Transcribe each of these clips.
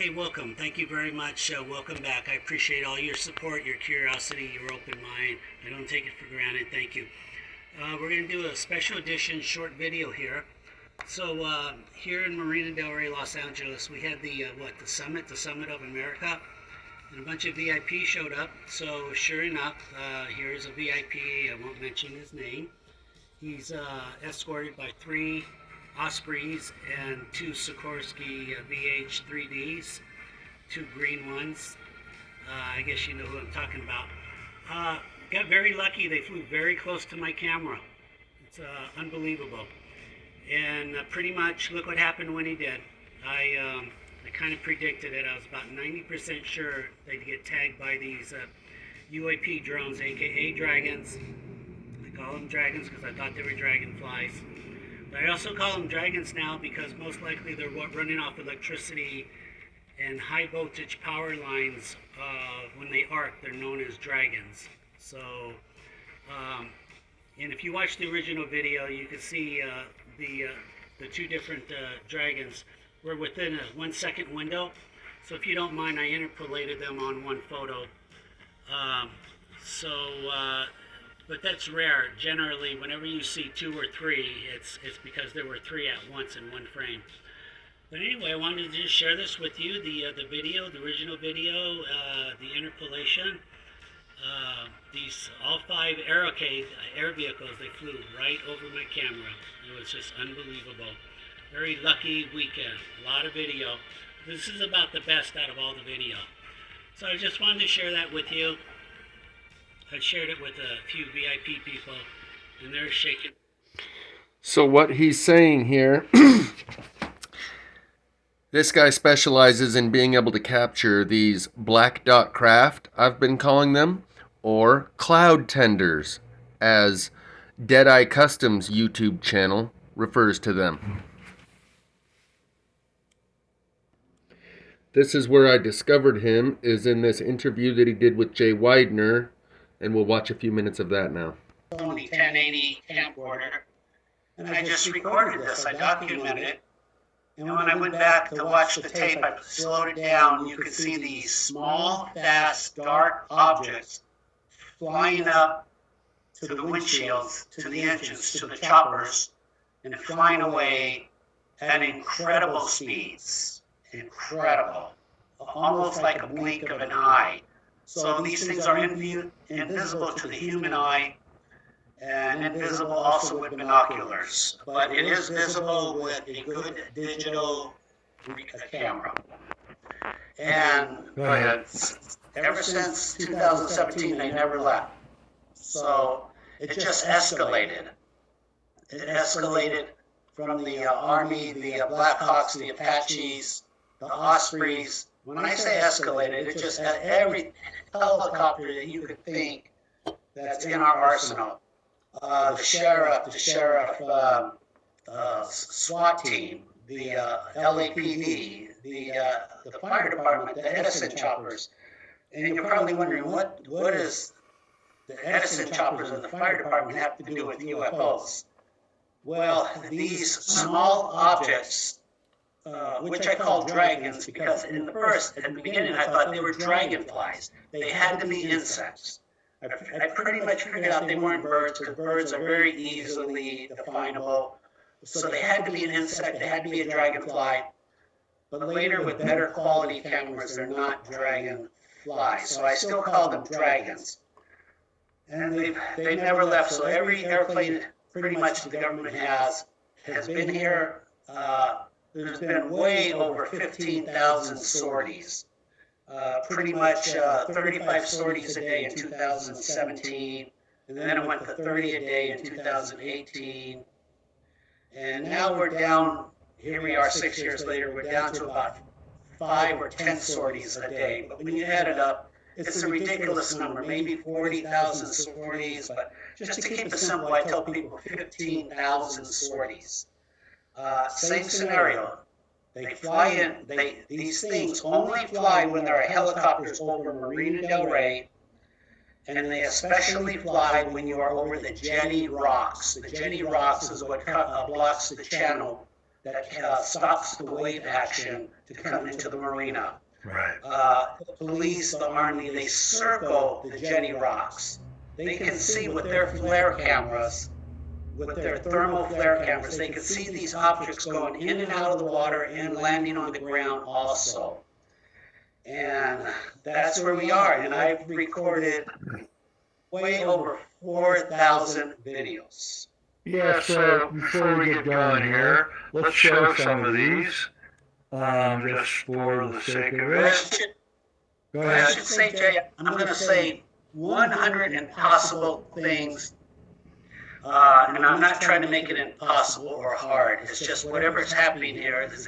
Hey, welcome. Thank you very much. Welcome back. I appreciate all your support, your curiosity, your open mind. I don't take it for granted. Thank you. We're going to do a special edition short video here. So here in Marina Del Rey, Los Angeles, we had the Summit of America, and a bunch of VIPs showed up. So sure enough, here's a VIP. I won't mention his name. He's escorted by 3 Ospreys and 2 Sikorsky VH 3Ds, 2 green ones. I guess you know who I'm talking about. Got very lucky. They flew very close to my camera. It's unbelievable. And pretty much look what happened when he did. I kind of predicted it. I was about 90% sure they'd get tagged by these UAP drones, aka dragons. I call them dragons because I thought they were dragonflies. But I also call them dragons now because most likely they're running off electricity and high voltage power lines. When they arc, they're known as dragons. So, and if you watch the original video, you can see the 2 different dragons were within a 1-second window. So if you don't mind, I interpolated them on one photo. But that's rare. Generally, whenever you see 2 or 3, it's because there were 3 at once in one frame. But anyway, I wanted to just share this with you, the video, the original video, the interpolation. These all 5 Aerocade air vehicles, they flew right over my camera. It was just unbelievable. Very lucky weekend. A lot of video. This is about the best out of all the video. So I just wanted to share that with you. I shared it with a few VIP people, and they're shaking. So what he's saying here, this guy specializes in being able to capture these black dot craft, I've been calling them, or cloud tenders, as Deadeye Customs YouTube channel refers to them. This is where I discovered him, is in this interview that he did with Jay Widener. And we'll watch a few minutes of that now. Sony 1080 camcorder, and I just recorded this. I documented it, and when I went back to watch the tape, I slowed it down. You could see these small, fast, dark objects flying up to the windshields, to the engines, to the choppers, and flying away at incredible speeds. Incredible. Almost like a blink of an eye. So these things are invisible to the human eye and invisible also with binoculars. But it is visible with a good digital camera. And ever since 2017, they never left. So it just escalated. It escalated from the Army, the Blackhawks, the Apaches, the Ospreys. When I say escalated, it just had every helicopter that you could think that's in our arsenal. The sheriff, SWAT team, the LAPD, the fire department, the Edison choppers. And you're probably wondering, what does the Edison choppers and the fire department have to do with UFOs? Well, these small objects, which I call dragons, because at the beginning I thought they were dragonflies. They had to be insects. I pretty much figured out they weren't birds, because birds are very easily definable. So they had to be an insect, they had to be a dragonfly. But later, with better quality cameras, they're not dragonflies. So I still call them dragons. And they never left. So every airplane pretty much the government has been here. There's been way over 15,000 sorties. Pretty much 35 sorties a day in 2017, and then it went to 30 a day in 2018. And now we're down, here we are 6 years later, we're down to about 5 or 10 sorties a day. But when you add it up, it's a ridiculous number, maybe 40,000 sorties, but just to keep it simple, I tell people 15,000 sorties. Same scenario. They fly in. These things only fly when there are helicopters over Marina Del Rey, and they especially fly when you are over the Jetty Rocks. The Jetty Rocks is what blocks the channel that stops the wave action to come into the marina. Right. The police, the army, they circle the jetty rocks. They can see with their flare cameras, with their thermal flare cameras, they can see these objects going in and out of the water and landing on the ground also. And that's where we are. And I've recorded way over 4,000 videos. Yeah, so before we get going here, let's show some of these, just for the sake of it. Go I ahead. should say, Jay, I'm going to say 100 impossible things. And I'm not trying to make it impossible or hard. It's just whatever's happening here is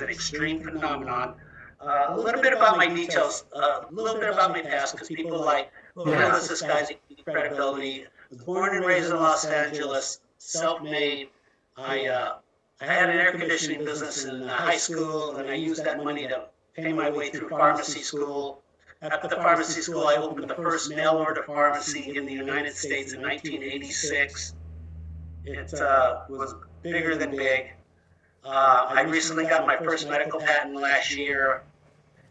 an extreme phenomenon. A little bit about my details, a little bit about my past, because people like, well, who is this guy's credibility? I was born and raised in Los Angeles, self-made. I had an air conditioning business in high school, and I used that money to pay my way through pharmacy school. At the pharmacy school, I opened the first mail-order pharmacy in the United States in 1986. It was bigger than big. I recently got my first medical patent last year,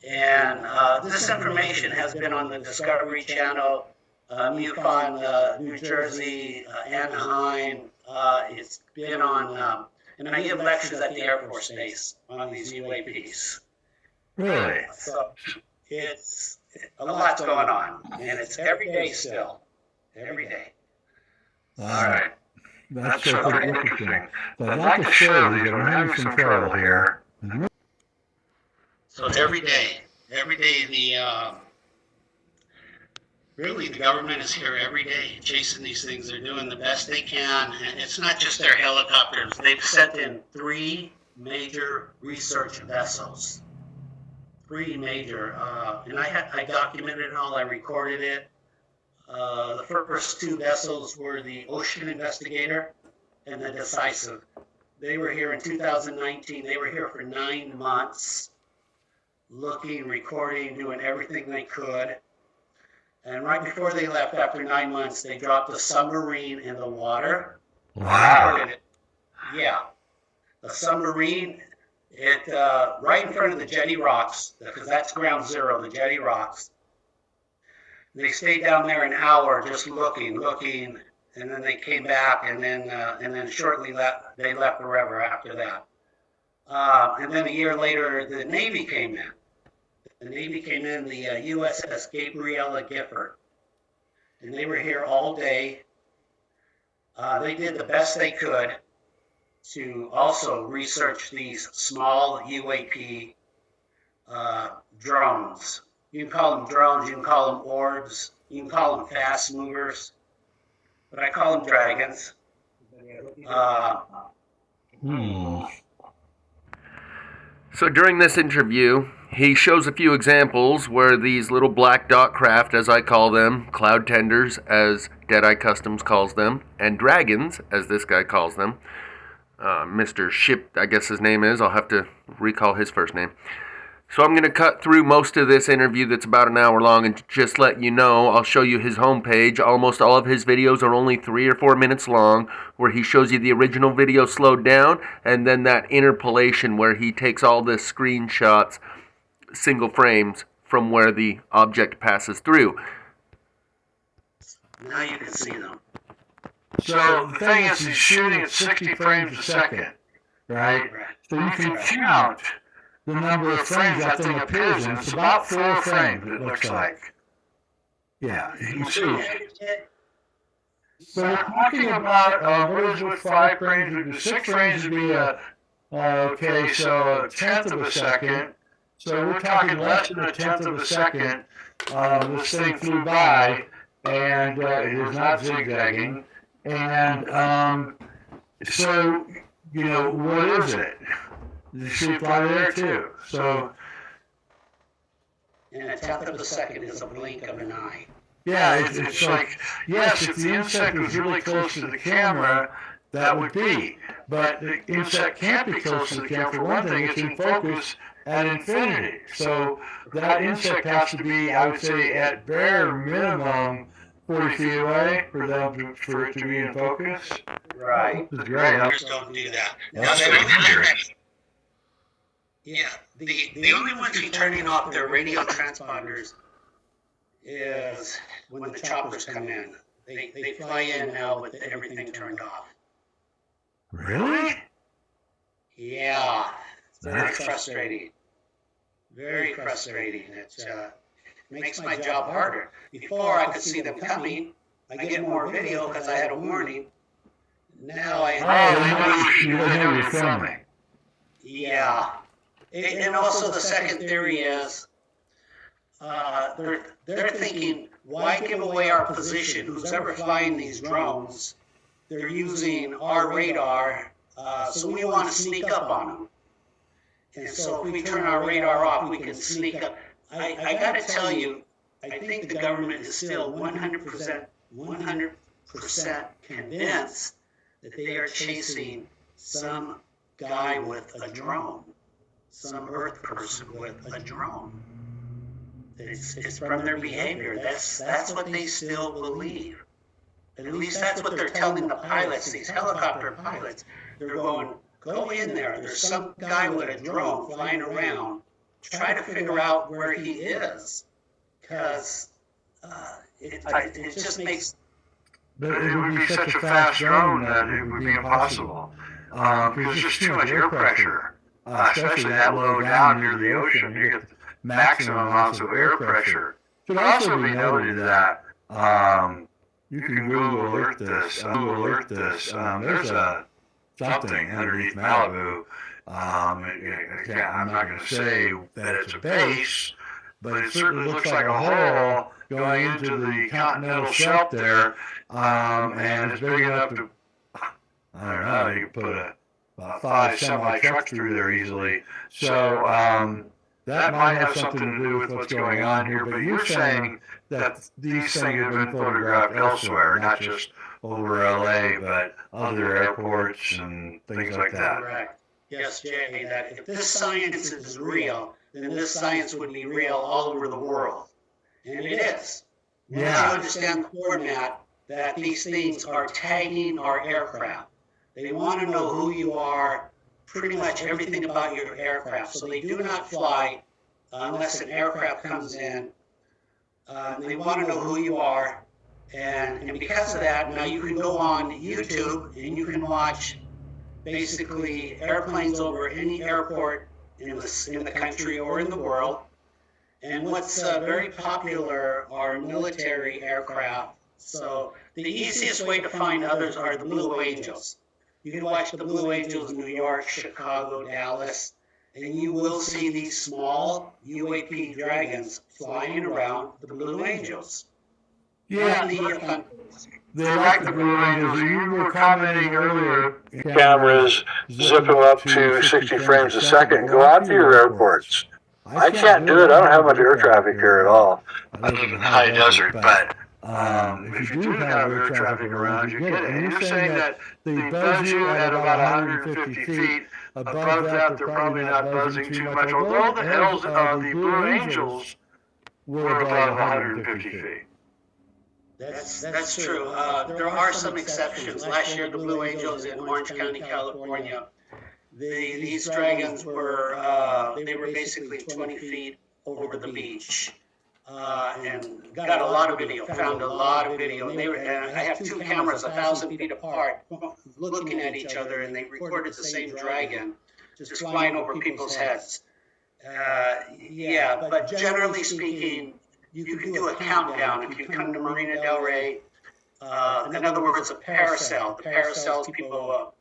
and this information has been on the Discovery Channel, MUFON, New Jersey, Anaheim. It's been on, and I give lectures at the Air Force Base on these UAPs. Really? So it's a lot's going on, and it's every day still, every day. All right. That's so pretty interesting. So I'd like to show these, but I'm having some trouble here. So every day really the government is here every day chasing these things. They're doing the best they can, and it's not just their helicopters. They've sent in 3 major research vessels. 3 major, and I documented it all, I recorded it. The first 2 vessels were the Ocean Investigator and the Decisive. They were here in 2019. They were here for 9 months, looking, recording, doing everything they could. And right before they left, after 9 months, they dropped a submarine in the water. Wow. Yeah, the submarine. It right in front of the jetty rocks, because that's ground zero, the jetty rocks. They stayed down there an hour just looking, and then they came back, and then shortly they left forever after that. And then a year later, the Navy came in. The Navy came in, the USS Gabriella Gifford, and they were here all day. They did the best they could to also research these small UAP drones. You can call them drones, you can call them orbs, you can call them fast movers, but I call them dragons. So during this interview, he shows a few examples where these little black dot craft, as I call them, cloud tenders, as Deadeye Customs calls them, and dragons, as this guy calls them, Mr. Ship, I guess his name is. I'll have to recall his first name. So I'm going to cut through most of this interview that's about an hour long and just let you know, I'll show you his homepage. Almost all of his videos are only 3 or 4 minutes long, where he shows you the original video slowed down, and then that interpolation where he takes all the screenshots, single frames, from where the object passes through. Now you can see them. So the thing is, he's shooting at 60 frames a second, right? So you can count the number of frames that thing appears in. It's about 4 frames, it looks like. Yeah, you can see. So we're talking about, what is it, 5 frames? 6 frames would be okay, so a tenth of a second. So we're talking less than a tenth of a second. This thing flew by, and it is not zigzagging. And so, you know, what is it? You see it fly there too. So, And a tenth of a second is a blink of an eye. yeah, it's like, yes, if the insect was really close to the camera, that would be. But the insect can't be close to the camera. For one thing, it's in focus at infinity. So that insect has to be, I would say, at bare minimum, 40 feet away for it to be in focus. Right. This is great. Others don't do that. Now, That's the what only I'm hearing. yeah, the only ones who turning off their radio transponders is when the choppers come in. They fly in now with everything turned off. Really? Yeah, it's very frustrating. Very frustrating. It makes my job harder. Before I could see them coming, I get more video because I had a warning. Now You know you're filming. yeah. And also the second theory is they're thinking, why give away our position? Who's ever flying these drones, they're using our radar, so we want to sneak up on them. And so if we turn our radar off, we can sneak up. I got to tell you, I think the government is still 100% convinced that they are chasing some guy with a drone, some Earth person with a drone. It's from their behavior. That's what they still believe. At least that's what they're telling the pilots, these helicopter pilots. They're going, go in there. There's some guy with a drone flying around. Try to figure out where he is. Because it just makes... But it would be such a fast drone that it would be impossible. Because there's just too much air pressure. Especially that low down near the ocean. You get maximum amounts of air pressure. It should also be noted that you can Google alert this. There's a something underneath Malibu. I'm not going to say that it's a base, but it certainly looks like a hole going into the continental shelf there, and it's big enough to, I don't know, you can put about 5 semi-trucks through there easily. So that might have something to do with what's going on here, but you're saying that these things have been photographed elsewhere, not just over LA, but other airports and things like that. Correct. Yes, Jay, that if this science is real, then this science would be real all over the world. And it is. Once you understand the format that these things are tagging our aircraft. They want to know who you are, pretty much everything about your aircraft. So they do not fly unless an aircraft comes in. They want to know who you are. And because of that, now you can go on YouTube and you can watch basically airplanes over any airport in the country or in the world. And what's very popular are military aircraft. So the easiest way to find others are the Blue Angels. You can watch the Blue Angels in New York, Chicago, Dallas, and you will see these small UAP dragons flying around the Blue Angels. Yeah, they like the Blue Angels. You were commenting earlier, cameras zip them up to 60 frames a second. Go out to your airports. I can't do it. I don't have much air traffic here at all. I live in the high desert, but if you do have air traffic around, you get it. And you're saying that they buzz you at about 150 feet. Above that, they're probably not buzzing too much, although the Blue Angels were above 150 feet. That's true. There are some exceptions. Last year, the Blue Angels in Orange County, California, these dragons were they were basically 20 feet over the beach, and got a lot of video. Found a lot of video. And I have 2 cameras 1,000 feet apart, looking at each other, and they recorded the same dragon just flying over people's heads. But generally speaking, you can do a countdown if you come to Marina Del Rey. In other words, a parasail. The parasails, people,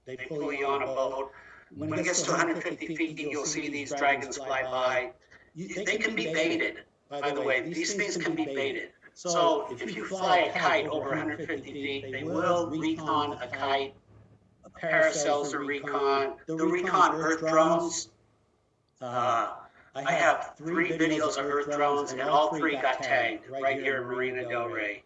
they pull you on a boat. When it gets to 150 feet, you'll see these dragons fly by. They can be baited, by the way. These things can be baited. So if you fly a kite over 150 feet, they will recon a kite. Parasails are recon. They'll recon Earth drones. I have 3 videos of Earth drones, and all 3 got tagged right here in Marina Del Rey.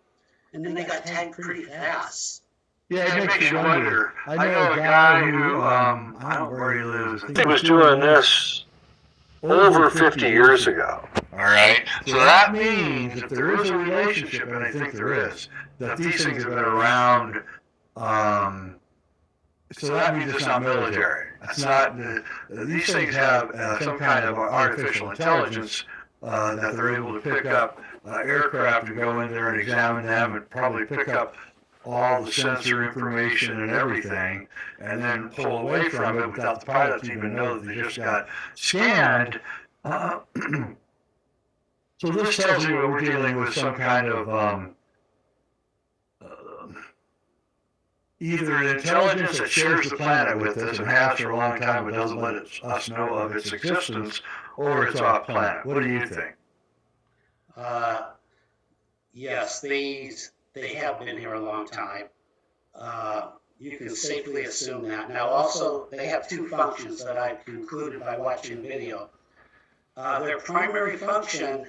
And then they got tagged pretty fast. Yeah, it makes you wonder. I know a guy who, I don't know where he lives, he was doing this over 50 years ago. All right? So that means if there is a relationship, and I think there is, that these things have been around. So that means it's not military. It's not. These things have some kind of artificial intelligence that they're able to pick up aircraft and go in there and examine them and probably pick up all the sensor information and everything, and then pull away from it without the pilots even know that they just got scanned. So this tells you we're dealing with some kind of either an intelligence that shares the planet with us and has for a long time but doesn't let us know of its existence, or it's off planet. What do you think? Yes, they have been here a long time. You can safely assume that. Now, also, they have two functions that I've concluded by watching the video. Their primary function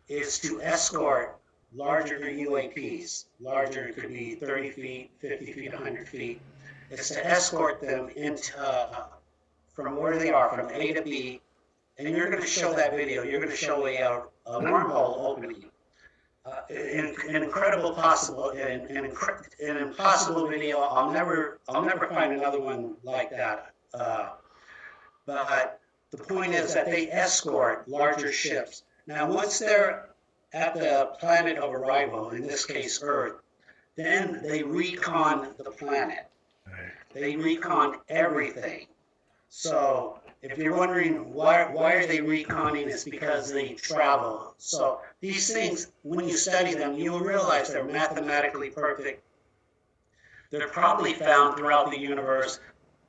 is to escort larger UAPs. Larger, it could be 30 feet, 50 feet, 100 feet. It's to escort them into, from where they are, from A to B. And you're going to show that video. You're going to show a wormhole opening. An incredible possible, an impossible video. I'll never find another one like that. But the point is that they escort larger ships. Now, once they're at the planet of arrival, in this case Earth, then they recon the planet. They recon everything. So if you're wondering why are they reconning, it's because they travel. So these things, when you study them, you will realize they're mathematically perfect. They're probably found throughout the universe.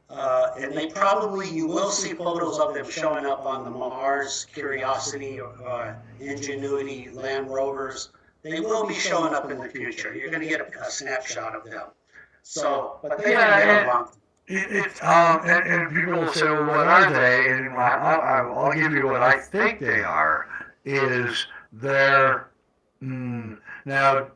And you will see photos of them showing up on the Mars, Curiosity, Ingenuity, Land Rovers. They will be showing up in the future. You're going to get a snapshot of them. So, but they've been here a long time. And people will say, well, what are they? And I'll give you what I think they are. Is they're now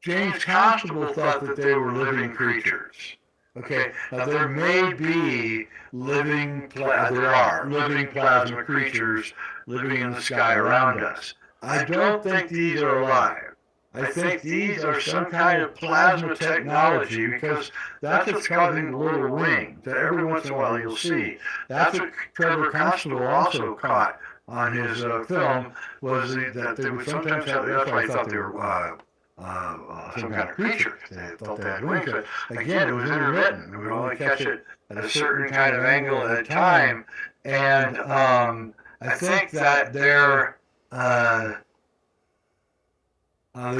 James Constable thought that they were living creatures. Okay, now there may be living plasma creatures living in the sky around us. I don't think these are alive. I think these are some kind of plasma technology, because that's what's causing the little ring that every once in a while you'll see. That's what Trevor Constable also caught on his film, was that they would sometimes have, that's why I thought they were some kind of creature. They thought they had wings, but again, it was intermittent. We would only catch it at a certain kind of angle at a time. And I think that they've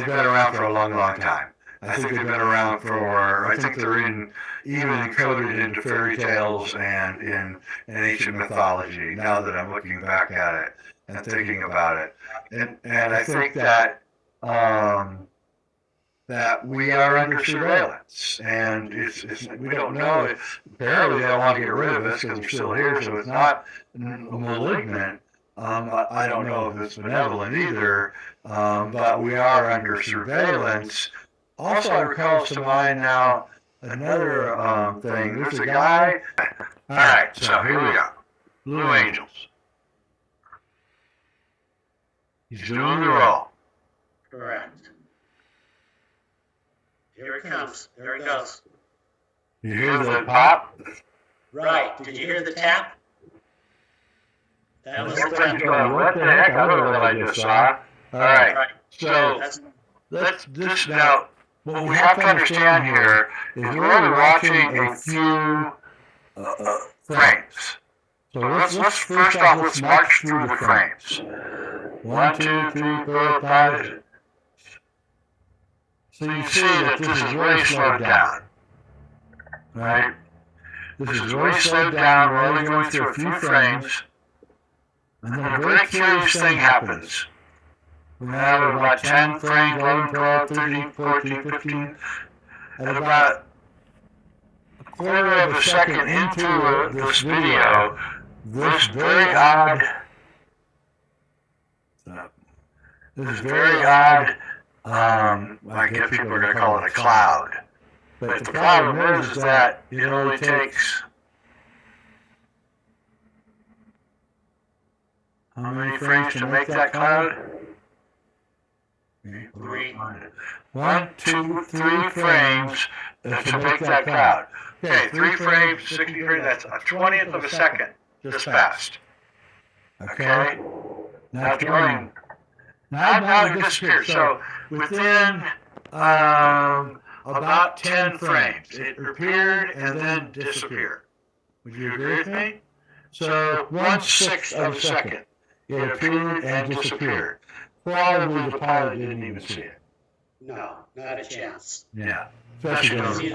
been around for a long, long time. I think they've been around I think they're even encoded into fairy tales and in ancient mythology, now that I'm looking back at it and thinking about it. And I think that that we are under surveillance, and we don't know if apparently they don't want to get rid of us because we're still here, so it's not malignant. I don't know if it's benevolent either, but we are under surveillance. Also, I recall to mind now another thing. There's a guy. All right, so here we go. Blue Angels. He's doing the roll. Correct. Here it comes. There it goes. You hear the pop? Right. Did you hear the tap? That was the Everybody's tap. going, what the heck? I don't know what I just saw. All right. So let's this now. What we have to understand here is we're only watching a few frames. So let's first off, let's march through the frames. 1, 2, 3, 4, 5. So you see that this is really slowed down, right? This is really slowed down. We're only going through a few frames, and then a very curious thing happens. We have about 10 frames, 11, 12, 13, 14, 15, and about a quarter of a second into this video, this very odd, I guess people are going to call it a cloud. But the problem is that it only takes, How many frames to make that cloud? 3. 1, 2, 3 frames to make that cloud. Okay, 3 frames, 60 frames, that's a 20th of a second, just fast. Okay? Now during, now it disappears. So within about 10 frames, it appeared and then disappeared. Would you agree with me? So 1/6 of a second, it appeared and disappeared. Probably the pilot didn't even see it. No, not a chance. Yeah. Because Especially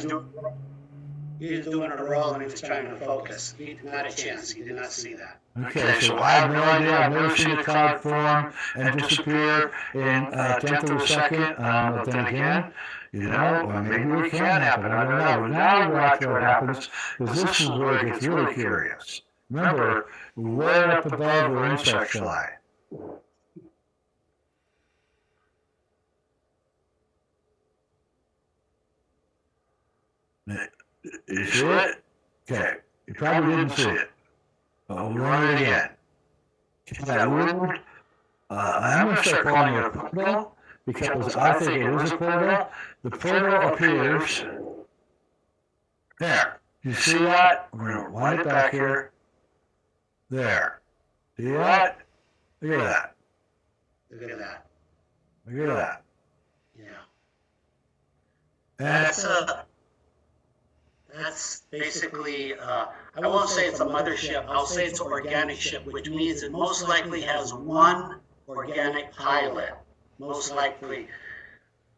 he was doing a roll and he was trying to focus. Not a chance. He did not see that. Okay, so I have no idea. I've never seen a cloud form and disappear in a tenth of a second. But then again, you know, maybe it can happen. I don't know. But now we're watching what happens, because this is where it gets really curious. Remember, we're way up above where insects fly. You see it? Okay. You probably didn't see it. We'll run it again. See that weird? I'm going to start calling it a portal, because I think it is a portal. The portal appears there. You see that? We're going to wind it back here. There. See that? Look at that. Look at that. Look at that. Yeah. And That's basically, I won't say it's a mothership, I'll say it's an organic ship, which means it most likely has one organic pilot. Most likely.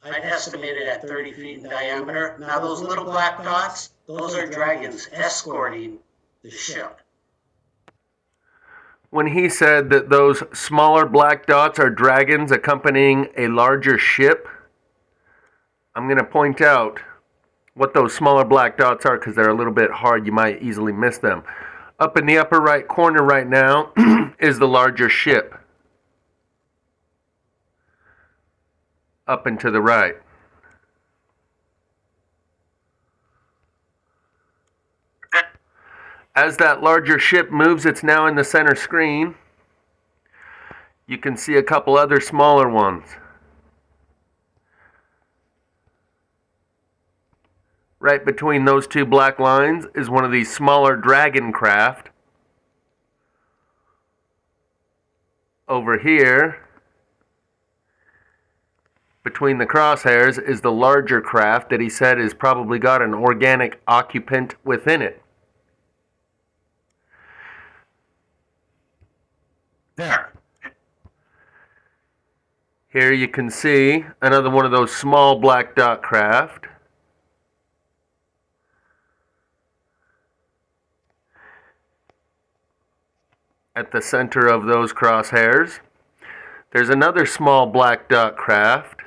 I'd estimate it at 30 feet in diameter. Now those little black dots, those are dragons escorting the ship. When he said that those smaller black dots are dragons accompanying a larger ship, I'm going to point out what those smaller black dots are, because they're a little bit hard. You might easily miss them. Up in the upper right corner right now is the larger ship. Up and to the right. As that larger ship moves, it's now in the center screen. You can see a couple other smaller ones. Right between those two black lines is one of these smaller dragon craft. Over here, between the crosshairs, is the larger craft that he said has probably got an organic occupant within it. there. Here you can see another one of those small black dot craft. At the center of those crosshairs, there's another small black dot craft.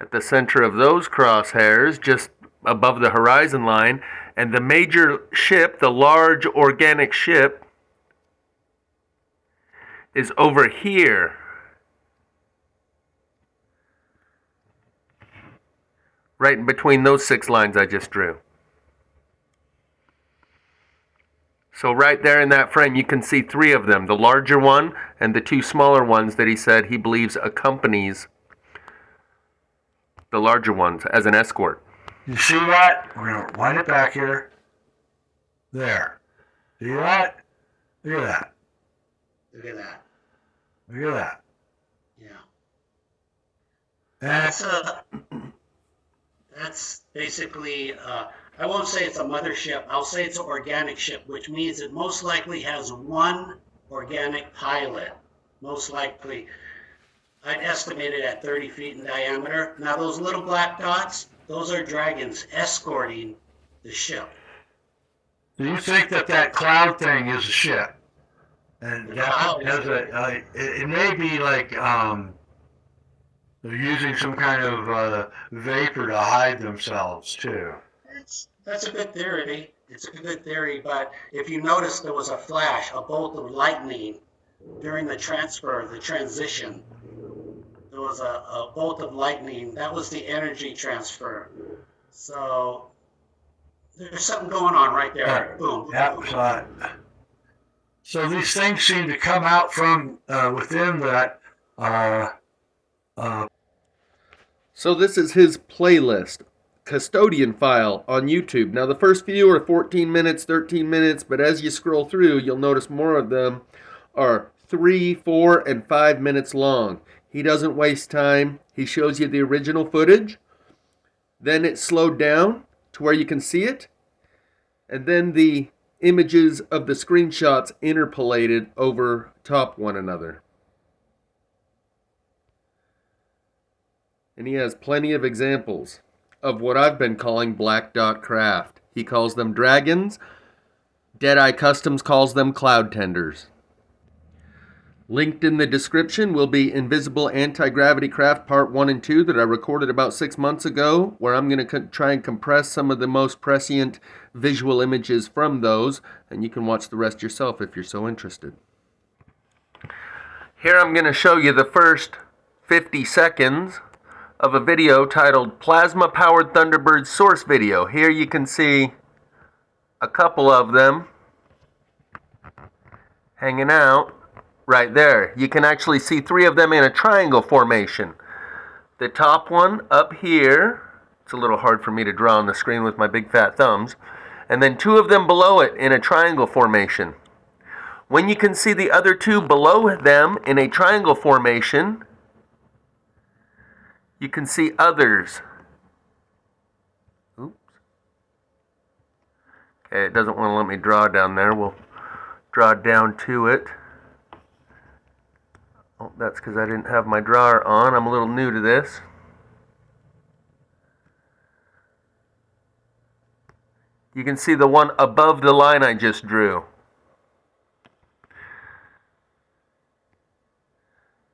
At the center of those crosshairs, just above the horizon line, and the major ship, the large organic ship, is over here. Right in between those 6 lines I just drew. So right there in that frame, you can see 3 of them, the larger one and the 2 smaller ones that he said he believes accompanies the larger ones as an escort. You see that? We're going to wind it back here. There. See that? Look at that. Look at that. Look at that. Yeah. That's basically, I won't say it's a mothership, I'll say it's an organic ship, which means it most likely has one organic pilot. Most likely. I'd estimate it at 30 feet in diameter. Now those little black dots, those are dragons escorting the ship. Do you think that that cloud thing is a ship? And that has a, it may be like they're using some kind of vapor to hide themselves too. That's a good theory. It's a good theory, but if you notice, there was a flash, a bolt of lightning during the transition. There was a bolt of lightning. That was the energy transfer. So there's something going on right there. Boom. Yep. Boom. So So these things seem to come out from within that. So this is his playlist, Custodian file on YouTube. Now the first few are 14 minutes, 13 minutes, but as you scroll through, you'll notice more of them are 3, 4, and 5 minutes long. He doesn't waste time. He shows you the original footage. Then it's slowed down to where you can see it. And then the images of the screenshots interpolated over top one another. And he has plenty of examples of what I've been calling black dot craft. He calls them dragons. Deadeye Customs calls them cloud tenders. Linked in the description will be Invisible Anti-Gravity Craft Part 1 and 2 that I recorded about 6 months ago, where I'm going to try and compress some of the most prescient visual images from those, and you can watch the rest yourself if you're so interested. Here I'm going to show you the first 50 seconds of a video titled Plasma Powered Thunderbird Source Video. Here you can see a couple of them hanging out. Right there. You can actually see 3 of them in a triangle formation. The top one up here, it's a little hard for me to draw on the screen with my big fat thumbs, and then 2 of them below it in a triangle formation. When you can see the other 2 below them in a triangle formation, you can see others. Oops. Okay, it doesn't want to let me draw down there. We'll draw down to it. Oh, that's because I didn't have my drawer on. I'm a little new to this. You can see the one above the line I just drew.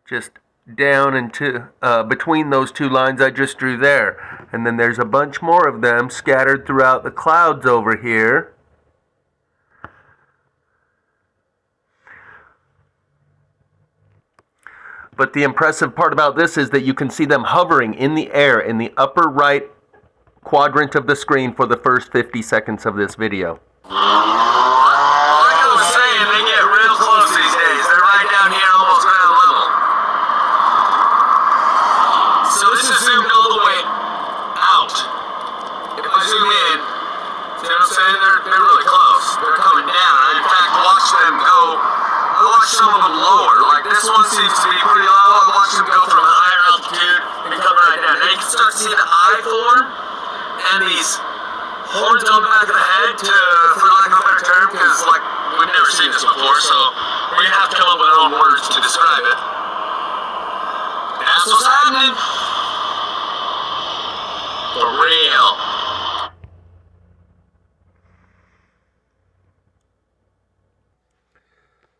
Just down into between those 2 lines I just drew there. And then there's a bunch more of them scattered throughout the clouds over here. But the impressive part about this is that you can see them hovering in the air in the upper right quadrant of the screen for the first 50 seconds of this video. Like I was saying, they get real close these days. They're right down here, almost ground level. So this is zoomed all the way out. If I zoom in, see what I'm saying? They're really close. They're coming down. I, in fact, watched them go. I watched some of them lower. Like this one seems to be pretty low. I watched them go from a higher altitude and come right down. Now you can start to see the eye form and these horns on the back of the head, for lack of a better term, because like we've never seen this before, so we're gonna have to come up with our own words to describe it. That's what's happening. For real.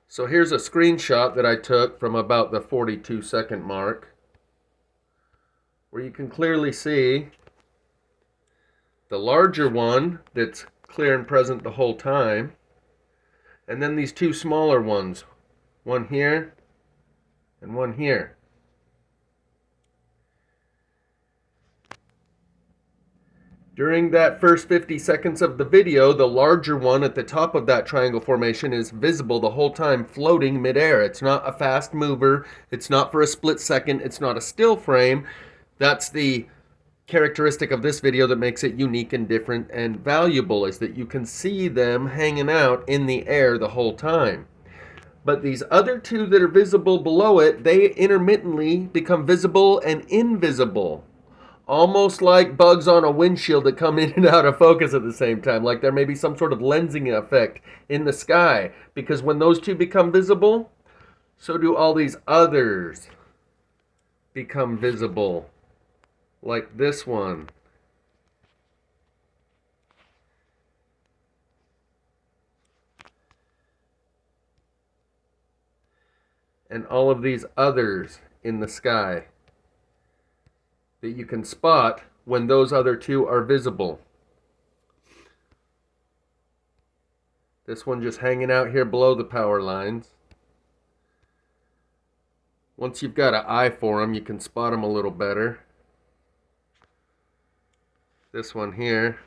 So here's a screenshot that I took from about the 42-second mark, where you can clearly see the larger one that's clear and present the whole time, and then these 2 smaller ones, one here and one here. During that first 50 seconds of the video, the larger one at the top of that triangle formation is visible the whole time, floating midair. It's not a fast mover. It's not for a split second. It's not a still frame. That's the characteristic of this video that makes it unique and different and valuable, is that you can see them hanging out in the air the whole time. But these other 2 that are visible below it, they intermittently become visible and invisible. Almost like bugs on a windshield that come in and out of focus at the same time. Like there may be some sort of lensing effect in the sky. Because when those 2 become visible, so do all these others become visible. Like this one. And all of these others in the sky that you can spot when those other 2 are visible. This one just hanging out here below the power lines. Once you've got an eye for them, you can spot them a little better. This one here.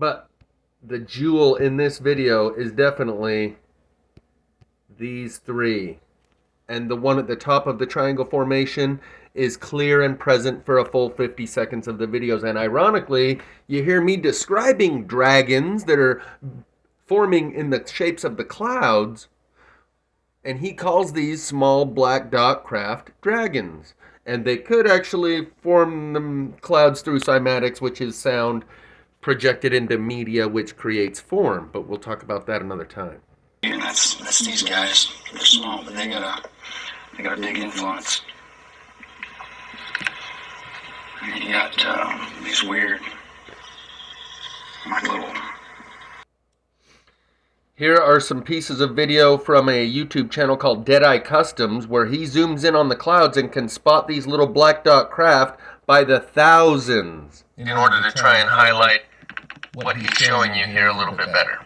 But the jewel in this video is definitely these three. And the one at the top of the triangle formation is clear and present for a full 50 seconds of the videos. And ironically, you hear me describing dragons that are forming in the shapes of the clouds, and he calls these small black dot craft dragons. And they could actually form the clouds through cymatics, which is sound projected into media, which creates form. But we'll talk about that another time. And that's these guys. They're small, but they got a big influence. And you got these weird, like little. Here are some pieces of video from a YouTube channel called Deadeye Customs, where he zooms in on the clouds and can spot these little black dot craft by the thousands in order to try and highlight what he's showing you here a little bit better.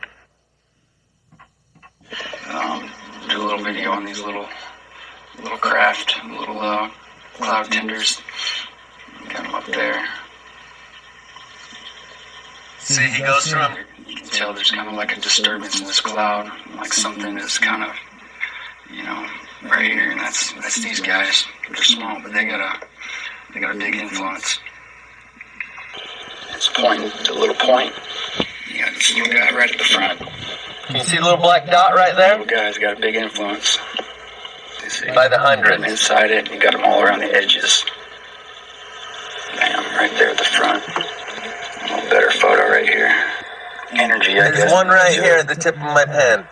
Do a little video on these little craft, little cloud tenders. Got them up there. See, he goes through them. You can tell there's kind of like a disturbance in this cloud, like something is kind of, right here. And that's these guys. They're small, but they got a big influence. It's pointing to a little point. You got this little guy right at the front. Can you see the little black dot right there? Little guy's got a big influence. You see, By the hundreds. And inside it, you got them all around the edges. Bam, right there at the front. A little better photo right here. Energy, I guess. There's one right here at the tip of my pen.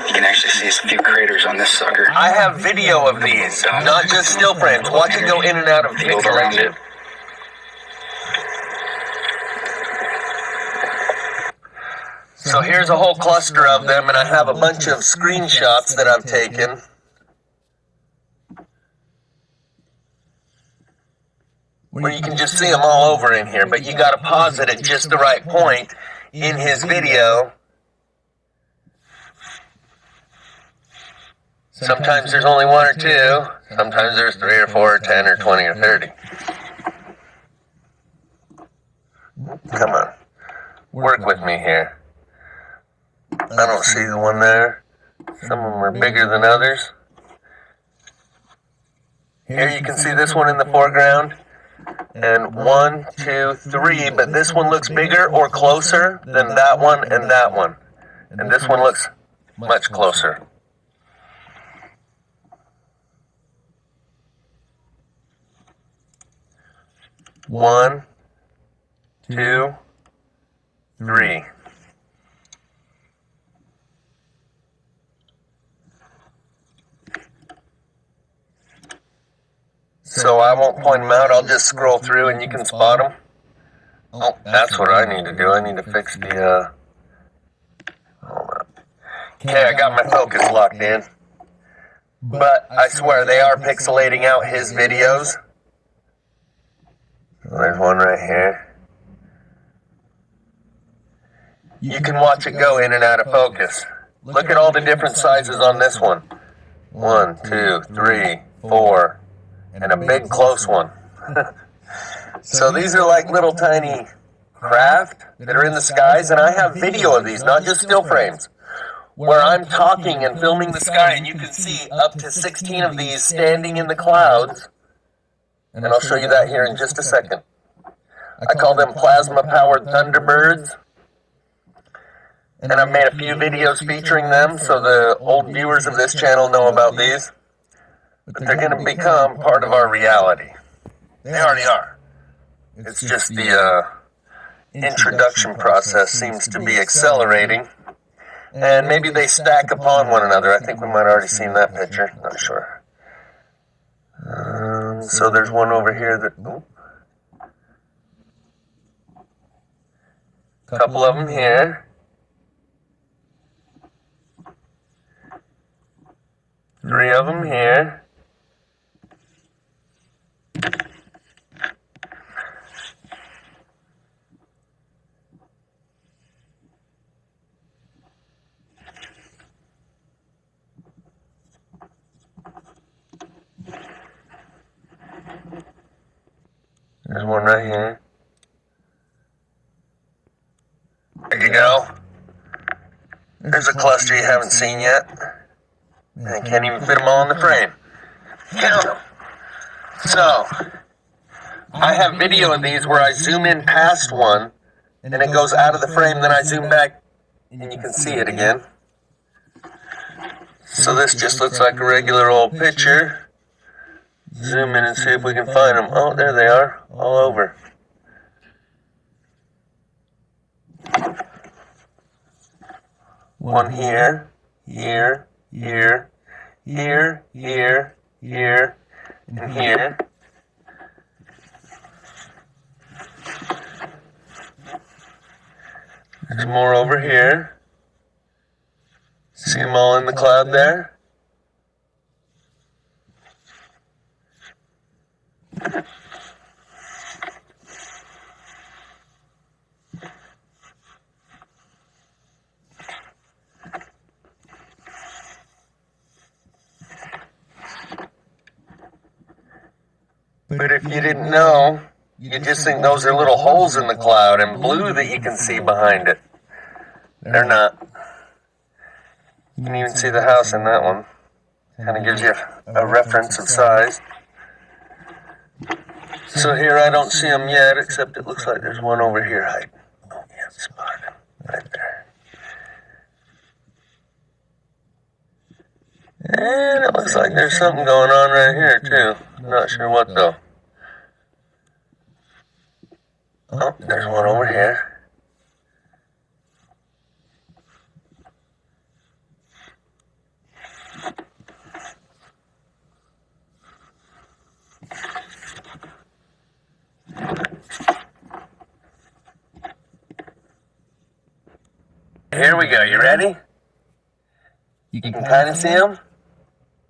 You can actually see a few craters on this sucker. I have video of these, not just still frames. Watch it go in and out of Field around pixelation. it. So here's a whole cluster of them, and I have a bunch of screenshots that I've taken. Where you can just see them all over in here, but you got to pause it at just the right point in his video. Sometimes there's only one or two. Sometimes there's 3 or 4 or 10 or 20 or 30. Come on. Work with me here. I don't see the one there. Some of them are bigger than others. Here you can see this one in the foreground. And 1, 2, 3, but this one looks bigger or closer than that one and that one. And this one looks much closer. One, 2, 3. So I won't point them out, I'll just scroll through and you can spot them. Oh, that's what I need to do. I need to fix the, hold on. Okay, I got my focus locked in. But I swear, they are pixelating out his videos. There's one right here. You can watch it go in and out of focus. Look at all the different sizes on this one. 1, 2, 3, 4. And a big close one. So these are like little tiny craft that are in the skies, and I have video of these, not just still frames, where I'm talking and filming the sky, and you can see up to 16 of these standing in the clouds, and I'll show you that here in just a second. I call them plasma-powered Thunderbirds, and I've made a few videos featuring them, so the old viewers of this channel know about these. But they're going to become part of our reality. They already are. It's just the introduction process seems to be accelerating. And maybe they stack upon one another. I think we might have already seen that picture. Not sure. So there's one over here that... Oh. Couple of them here. 3 of them here. There's one right here. There you go. There's a cluster you haven't seen yet. I can't even fit them all in the frame. Count them. So, I have video of these where I zoom in past one, and it goes out of the frame, then I zoom back, and you can see it again. So this just looks like a regular old picture. Zoom in and see if we can find them. Oh, there they are, all over. One here, here, here, here, here, here, and here. There's more over here. See them all in the cloud there? But if you didn't know, you just think those are little holes in the cloud and blue that you can see behind it. They're not. You can even see the house in that one. Kind of gives you a reference of size. So here I don't see them yet, except it looks like there's one over here hiding. Oh yeah, spotted him right there. And it looks like there's something going on right here too. Not sure what though. Oh, there's one over here. Here we go, you ready? You can kind of see them.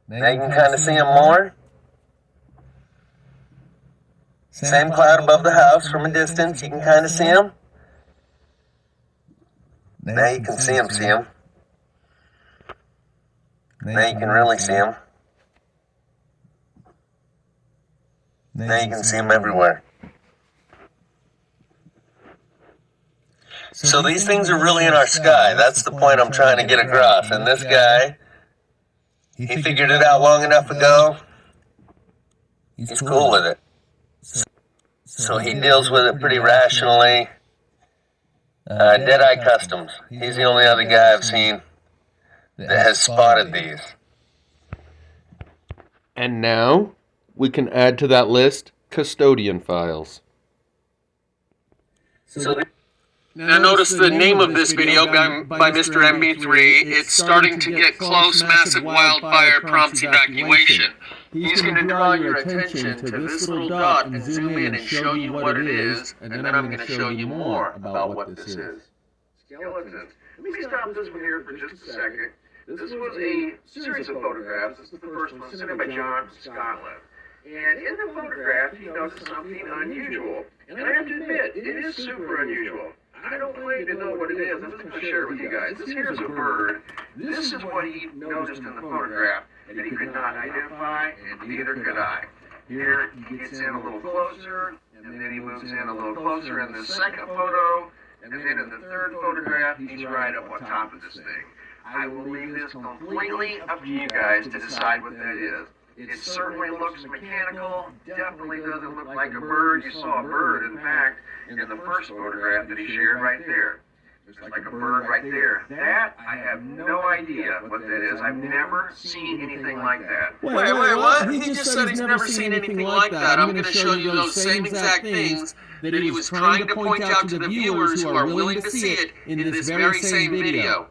Now you can kind of see them more. Same cloud above the house from a distance, you can kind of see them. Now you can see them. Now you can really see them. Now you can see them everywhere. So these things are really in our sky. That's the point I'm trying to get across. And this guy, he figured it out long enough ago. He's cool with it. So he deals with it pretty rationally. Deadeye Customs. He's the only other guy I've seen that has spotted these. And now we can add to that list Custodian files. Now notice the name of this video by Mr. MB3. It's starting to get close. Massive wildfire prompts evacuation. He's going to draw your attention to this little dot and zoom in and show you what it is, and then I'm going to show you more about what this is. Skeletons. Let me stop this one here for just a second. This was a series of photographs. This is the first one, sent in by John from Scotland. And in the photograph, he noticed something unusual. And I have to admit, it is super unusual. I don't claim to know what it is. I'm just going to share it with you guys. This here is a bird. This is what he noticed in the photograph that he could not identify, and neither could I. Here, he gets in a little closer, and then he moves in a little closer in the second photo, and then in the third photograph, he's right up on top of this thing. I will leave this completely up to you guys to decide what that is. It certainly looks mechanical, definitely doesn't look like a bird. You saw a bird, in fact, in the first photograph that he shared right there. There's like a bird right there. That, I have no idea what that is. I've never seen anything like that. Wait, what? He just said he's never seen anything like that. I'm going to show you those same exact things that he was trying to point out to the viewers who are willing to see it in this very same video.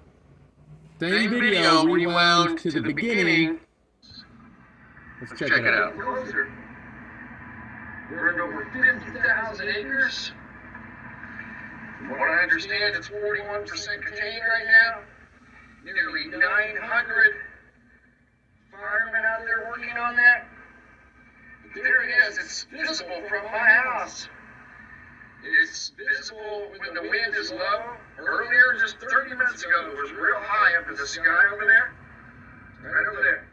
Same video rewound to the beginning. Let's check it out. Closer. We're in over 50,000 acres. From what I understand, it's 41% contained right now. Nearly 900 firemen out there working on that. There it is. It's visible from my house. It's visible when the wind is low. Earlier, just 30 minutes ago, it was real high up in the sky over there. Right over there.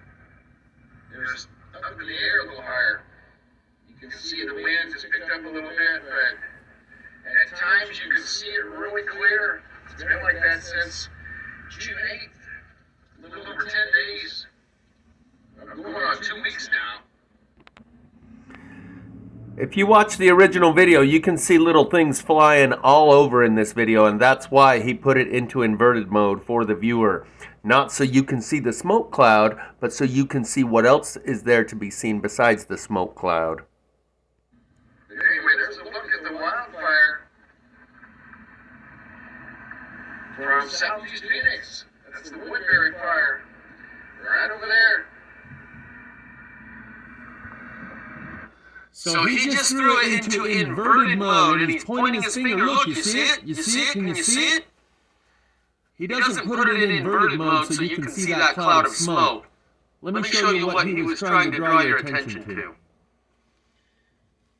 There's up in the air a little higher. You can see the wind has picked up a little bit, but at times you can see it really clear. It's been like that since June 8th. A little over 10 days. I'm going on 2 weeks now. If you watch the original video, you can see little things flying all over in this video, and that's why he put it into inverted mode for the viewer. Not so you can see the smoke cloud, but so you can see what else is there to be seen besides the smoke cloud. Anyway, there's a look at the wildfire from southeast Phoenix. That's the Woodbury fire. Right over there. So he just threw it into inverted mode, and he's pointing his finger. Look, you see it? You see it? Can you see it? He doesn't put it in inverted mode so you can see that cloud of smoke. Let me show you what he was trying to draw your attention to.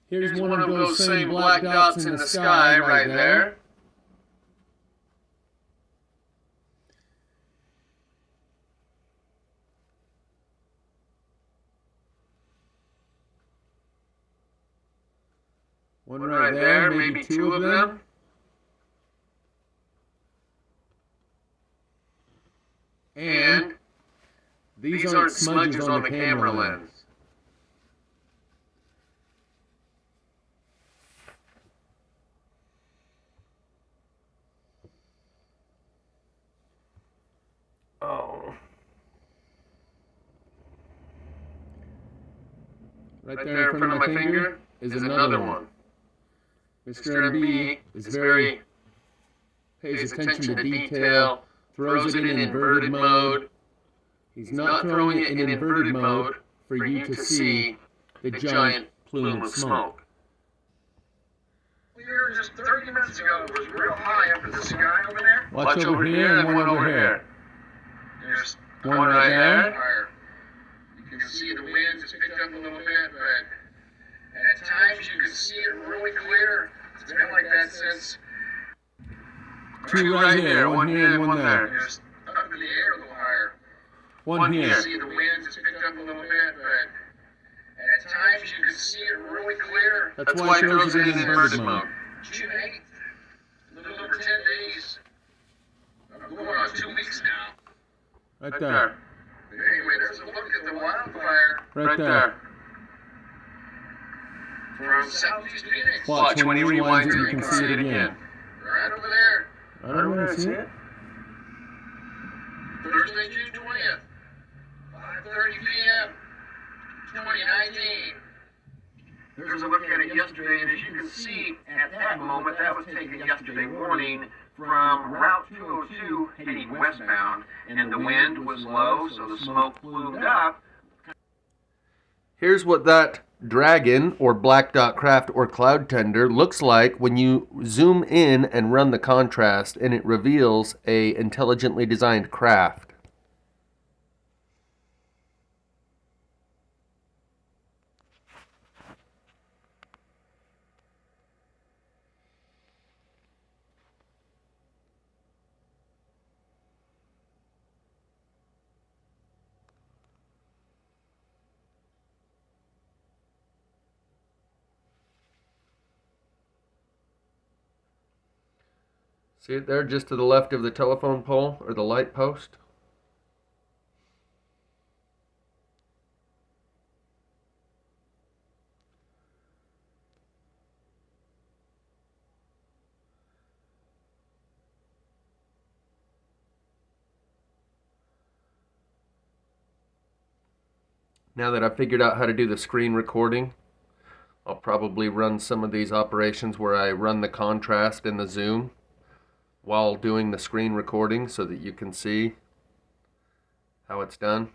Here's one of those same black dots in the sky right there. One right there, maybe two of them. And these aren't smudges on the camera lens. Oh. Right there in front of my finger is another one. Mr. MB is pays attention to detail, throws it in inverted mode. He's not throwing it in inverted mode for you to see the giant plume of smoke. Here just 30 minutes ago, it was real high up in the sky over there. Watch over here and one over here. There's One right there. fire. You can see the wind has picked up a little bit, but at times you can see it really clear. It's been like that since Two right here, one here and one there. just up in the air a little higher. One You here. can see the wind has picked up a little bit, but at times you can see it really clear. That's why he throws it in inverted mode. June 8th, a little over 10 days. I'm going on 2 weeks now. Right there. But anyway, there's a look at the wildfire Right there. from southeast Phoenix. Watch, when he rewinds it, you can see it again. Right over there. I don't want to see it. Thursday, June 20th, 5:30 p.m., 2019. There's a look at it yesterday, and as you can see, at that moment, that was taken yesterday morning from Route 202 heading westbound, and the wind was low, so the smoke plumed up. Here's what that dragon or black dot craft or cloud tender looks like when you zoom in and run the contrast, and it reveals a intelligently designed craft. See it there just to the left of the telephone pole or the light post? Now that I've figured out how to do the screen recording, I'll probably run some of these operations where I run the contrast and the zoom while doing the screen recording so that you can see how it's done.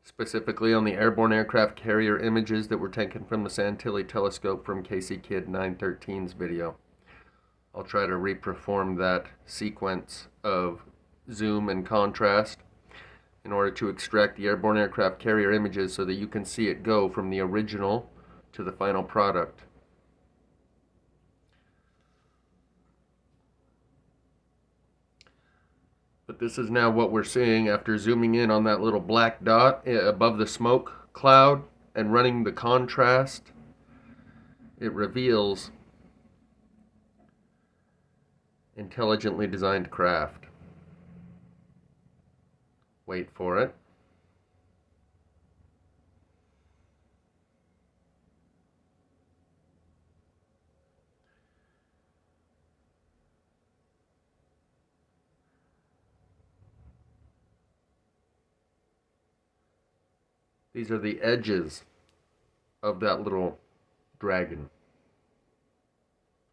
Specifically on the airborne aircraft carrier images that were taken from the Santilli telescope from Casey Kidd 913's video. I'll try to reperform that sequence of zoom and contrast in order to extract the airborne aircraft carrier images so that you can see it go from the original to the final product. But this is now what we're seeing after zooming in on that little black dot above the smoke cloud and running the contrast. It reveals intelligently designed craft. Wait for it. These are the edges of that little dragon.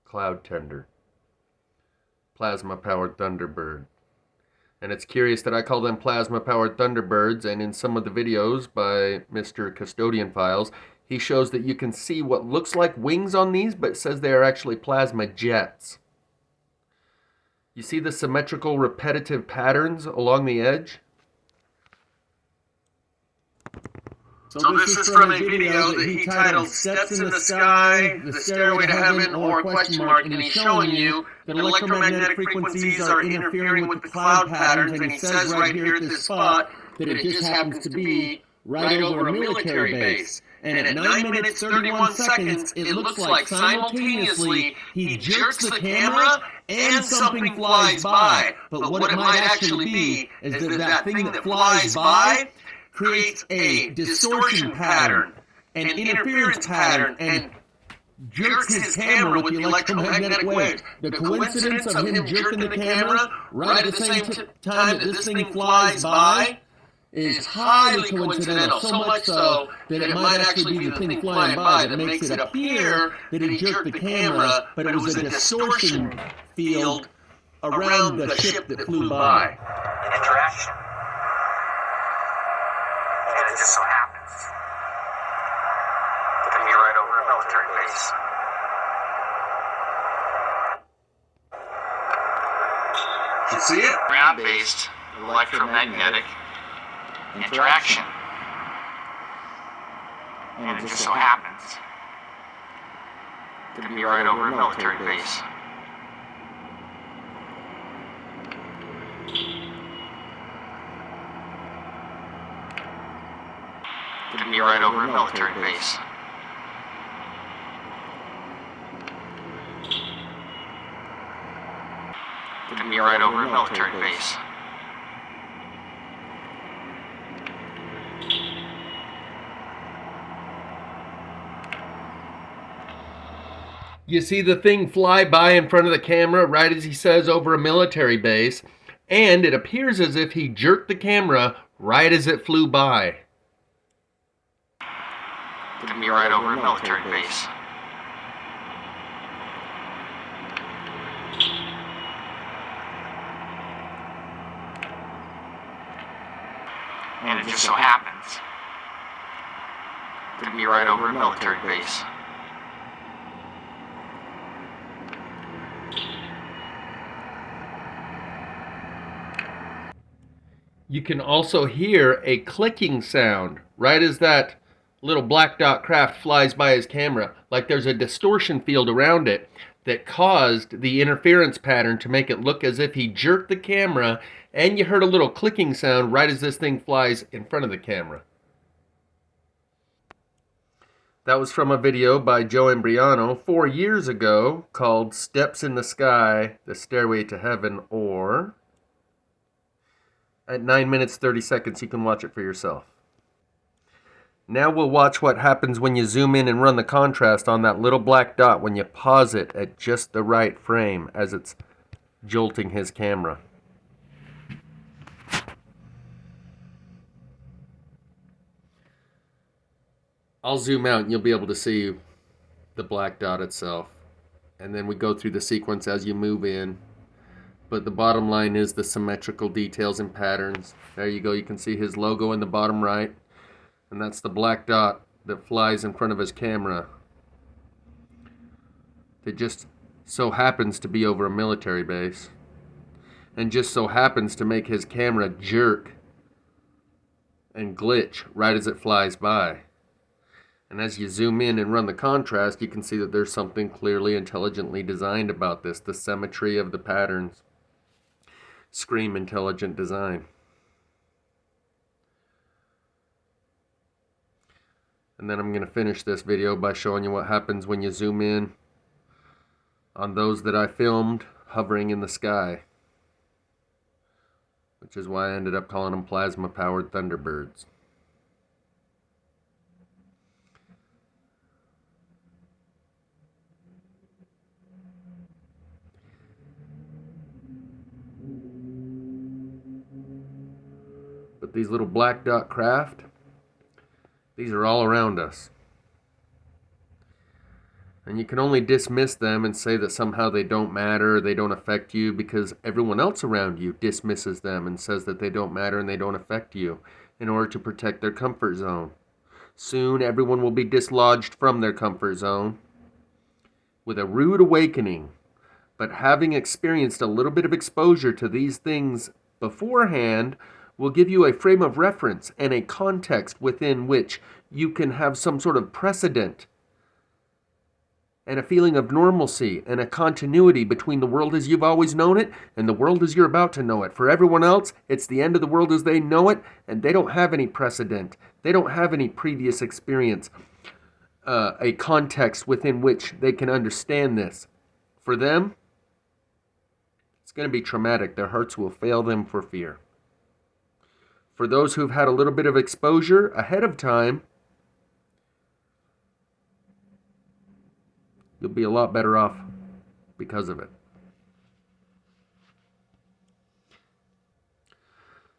Cloud tender. Plasma-powered Thunderbird. And it's curious that I call them plasma-powered Thunderbirds, and in some of the videos by Mr. Custodian Files, he shows that you can see what looks like wings on these, but says they are actually plasma jets. You see the symmetrical repetitive patterns along the edge? So this is from a video that he titled Steps in the Sky, the Stairway to Heaven, or question mark, and he's showing you that electromagnetic frequencies are interfering with the cloud patterns, and he says right here at this spot that it just happens to be right over a military base. And at 9 minutes 31 seconds, it looks like simultaneously he jerks the camera and something flies by. But what it might actually be is that that thing that flies by creates a distortion pattern, an interference pattern, and jerks his camera with the electromagnetic waves. The coincidence of him jerking the camera right at the same time that this thing flies by is highly coincidental, so much so that it might actually be the thing flying by that makes it appear that he jerked the camera, but it was a distortion field around the ship that flew by. An interaction. And it just so happens it can be right over a military base. You see it? Ground-based electromagnetic interaction. And it just so happens to be right over a military base. To be right over a military base. To be right over a military base. You see the thing fly by in front of the camera right as he says over a military base, and it appears as if he jerked the camera right as it flew by. To be right over a military base. And it just so happens to be right over a military base. You can also hear a clicking sound right as that little black dot craft flies by his camera, like there's a distortion field around it that caused the interference pattern to make it look as if he jerked the camera, and you heard a little clicking sound right as this thing flies in front of the camera. That was from a video by Joe Imbriano 4 years ago called Steps in the Sky, the Stairway to Heaven, or at 9 minutes 30 seconds you can watch it for yourself. Now we'll watch what happens when you zoom in and run the contrast on that little black dot when you pause it at just the right frame as it's jolting his camera. I'll zoom out and you'll be able to see the black dot itself. And then we go through the sequence as you move in. But the bottom line is the symmetrical details and patterns. There you go, you can see his logo in the bottom right. And that's the black dot that flies in front of his camera. It just so happens to be over a military base. And just so happens to make his camera jerk and glitch right as it flies by. And as you zoom in and run the contrast, you can see that there's something clearly intelligently designed about this. The symmetry of the patterns scream intelligent design. And then I'm going to finish this video by showing you what happens when you zoom in on those that I filmed hovering in the sky, which is why I ended up calling them plasma-powered Thunderbirds. But these little black dot craft, these are all around us. And you can only dismiss them and say that somehow they don't matter, they don't affect you, because everyone else around you dismisses them and says that they don't matter and they don't affect you in order to protect their comfort zone. Soon everyone will be dislodged from their comfort zone with a rude awakening. But having experienced a little bit of exposure to these things beforehand will give you a frame of reference and a context within which you can have some sort of precedent and a feeling of normalcy and a continuity between the world as you've always known it and the world as you're about to know it. For everyone else, it's the end of the world as they know it, and they don't have any precedent. They don't have any previous experience, a context within which they can understand this. For them, it's going to be traumatic. Their hearts will fail them for fear. For those who've had a little bit of exposure ahead of time, you'll be a lot better off because of it.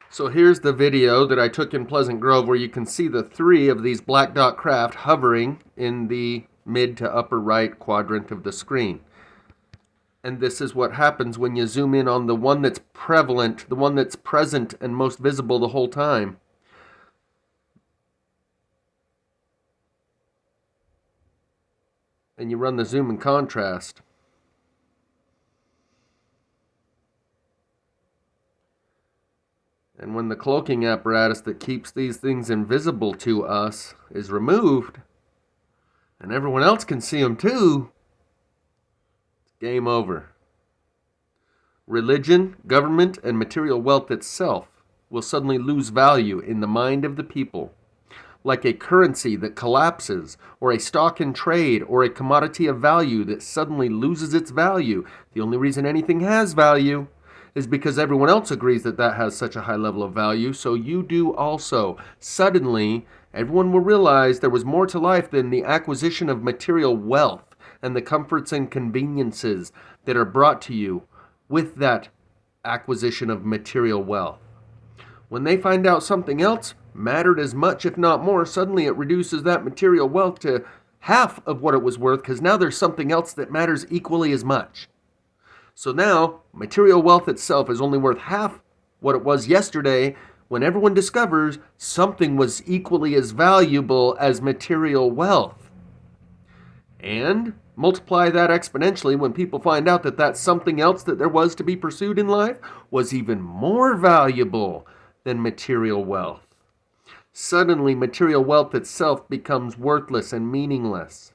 So here's the video that I took in Pleasant Grove where you can see the 3 of these black dot craft hovering in the mid to upper right quadrant of the screen. And this is what happens when you zoom in on the one that's prevalent, the one that's present and most visible the whole time. And you run the zoom and contrast. And when the cloaking apparatus that keeps these things invisible to us is removed, and everyone else can see them too, it's game over. Religion, government, and material wealth itself will suddenly lose value in the mind of the people, like a currency that collapses, or a stock in trade, or a commodity of value that suddenly loses its value. The only reason anything has value is because everyone else agrees that that has such a high level of value, so you do also. Suddenly, everyone will realize there was more to life than the acquisition of material wealth and the comforts and conveniences that are brought to you with that acquisition of material wealth. When they find out something else mattered as much, if not more, suddenly it reduces that material wealth to half of what it was worth, because now there's something else that matters equally as much. So now, material wealth itself is only worth half what it was yesterday, when everyone discovers something was equally as valuable as material wealth. And multiply that exponentially when people find out that that something else that there was to be pursued in life was even more valuable than material wealth. Suddenly, material wealth itself becomes worthless and meaningless.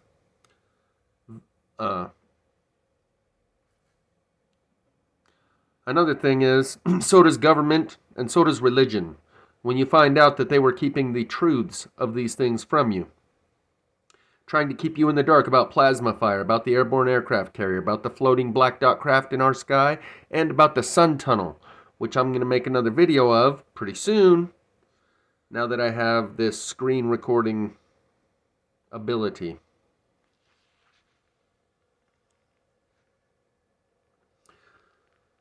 Another thing is, so does government and so does religion, when you find out that they were keeping the truths of these things from you. Trying to keep you in the dark about plasma fire, about the airborne aircraft carrier, about the floating black dot craft in our sky, and about the sun tunnel, which I'm going to make another video of pretty soon, now that I have this screen recording ability.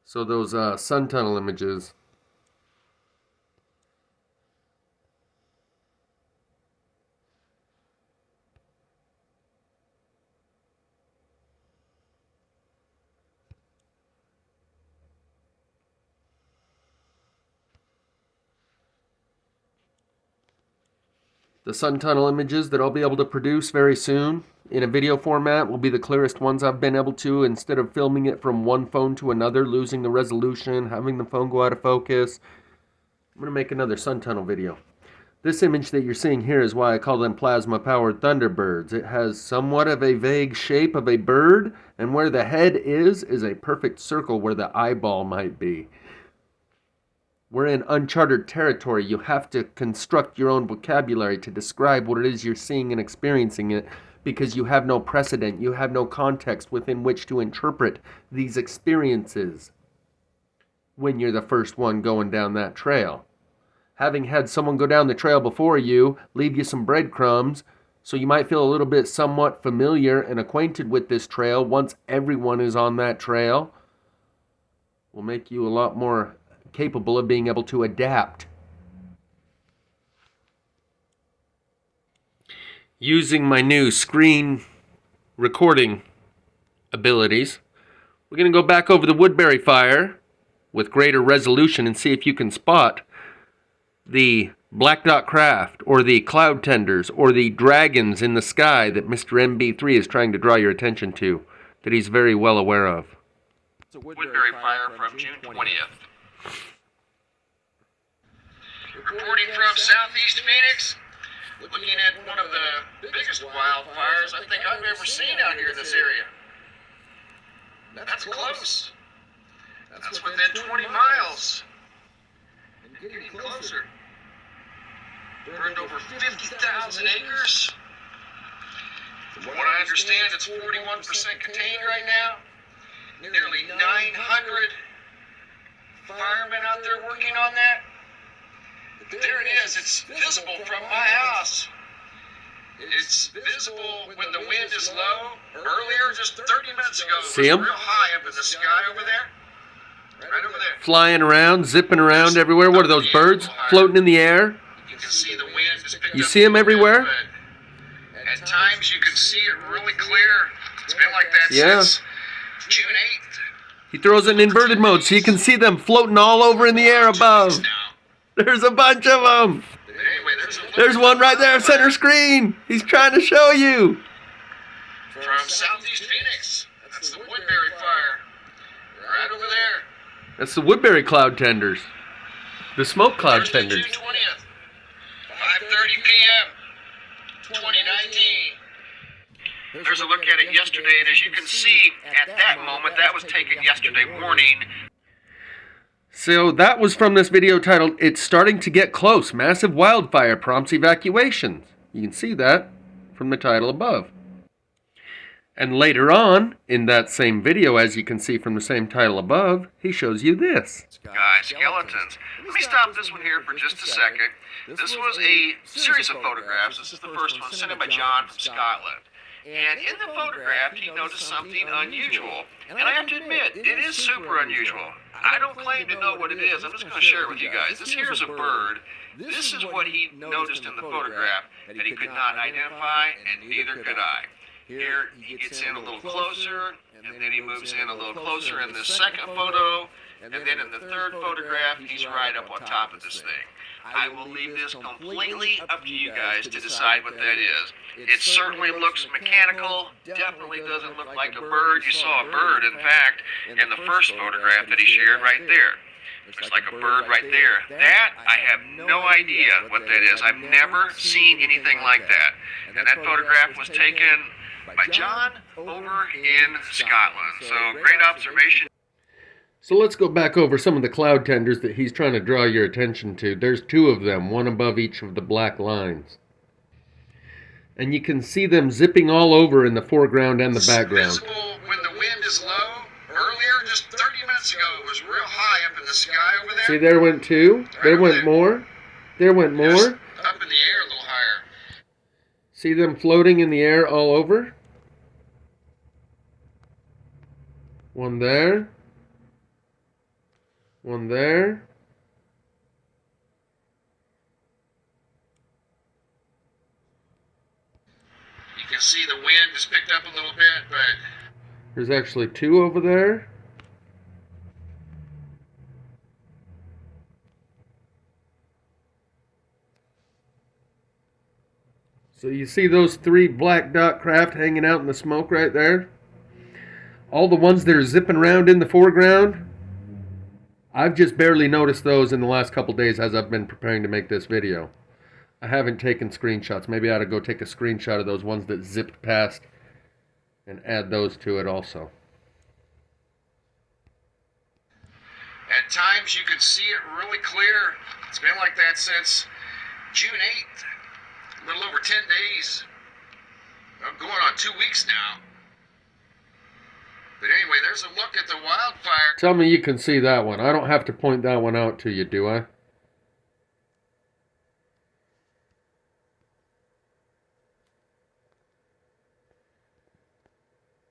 So those sun tunnel images, the sun tunnel images that I'll be able to produce very soon in a video format will be the clearest ones I've been able to, instead of filming it from one phone to another, losing the resolution, having the phone go out of focus. I'm going to make another sun tunnel video. This image that you're seeing here is why I call them plasma-powered Thunderbirds. It has somewhat of a vague shape of a bird, and where the head is a perfect circle where the eyeball might be. We're in uncharted territory. You have to construct your own vocabulary to describe what it is you're seeing and experiencing it, because you have no precedent, you have no context within which to interpret these experiences when you're the first one going down that trail. Having had someone go down the trail before you, leave you some breadcrumbs, so you might feel a little bit somewhat familiar and acquainted with this trail once everyone is on that trail, will make you a lot more capable of being able to adapt. Using my new screen recording abilities, we're going to go back over the Woodbury fire with greater resolution and see if you can spot the black dot craft or the cloud tenders or the dragons in the sky that Mr. MB3 is trying to draw your attention to, that he's very well aware of. It's a Woodbury fire from June 20th. Reporting from Southeast Phoenix, looking at one of the biggest wildfires I think I've ever seen out here in this area. That's close. That's within 20 miles. And getting closer. Burned over 50,000 acres. From what I understand, it's 41% contained right now. Nearly 900 firemen out there working on that. There it is. It's visible from my house. It's visible when the wind is low. Earlier, just 30 minutes ago, it was See 'em? real high up in the sky over there. Right over there. Flying around, zipping around everywhere. What are those birds floating in the air? You can see the wind is picked You up see 'em a little bit, everywhere? but at times you can see it really clear. It's been like that Yeah. since June 8th. He throws it in inverted mode so you can see them floating all over in the air above. Now. There's a bunch of them. Anyway, There's one right there, center screen. He's trying to show you. From Southeast Phoenix. That's the Woodbury fire. Right over there. That's the Woodbury cloud tenders. The smoke cloud Thursday, tenders. June 20th, 5:30 p.m., 2019. There's a look at it yesterday, and as you can see, at that moment, that was taken yesterday morning. So that was from this video titled, "It's Starting to Get Close. Massive Wildfire Prompts Evacuations." You can see that from the title above. And later on, in that same video, as you can see from the same title above, he shows you this. Guys, skeletons. Let me stop this one here for just a second. This was a series of photographs. This is the first one, sent in by John from Scotland. And in the photograph, he noticed something unusual. And I have to admit, it is super unusual. I don't claim to know what it is. I'm just going to share it with you guys. This here is a bird. This is what he noticed in the photograph that he could not identify, and neither could I. Here, he gets in a little closer, and then he moves in a little closer in this second photo, and then in the third photograph, he's right up on top of this thing. I will leave this completely up to you guys to decide what that is. It certainly looks mechanical, definitely doesn't look like a bird. You saw a bird, in fact, in the first photograph that he shared right there. Looks like a bird right there. That, I have no idea what that is. I've never seen anything like that. And that photograph was taken by John over in Scotland. So, great observation. So let's go back over some of the cloud tenders that he's trying to draw your attention to. There's two of them, one above each of the black lines. And you can see them zipping all over in the foreground and the background. It's visible when the wind is low. Earlier, just 30 minutes ago, it was real high up in the sky over there. See, there went two. There went more. There went more. Just up in the air a little higher. See them floating in the air all over? One there. One there. You can see the wind has picked up a little bit, but There's actually two over there. So you see those three black dot craft hanging out in the smoke right there? All the ones that are zipping around in the foreground, I've just barely noticed those in the last couple days as I've been preparing to make this video. I haven't taken screenshots. Maybe I ought to go take a screenshot of those ones that zipped past and add those to it also. at times you could see it really clear. It's been like that since June 8th, a little over 10 days. I'm going on 2 weeks now. But anyway, there's a look at the wildfire. Tell me you can see that one. I don't have to point that one out to you, do I?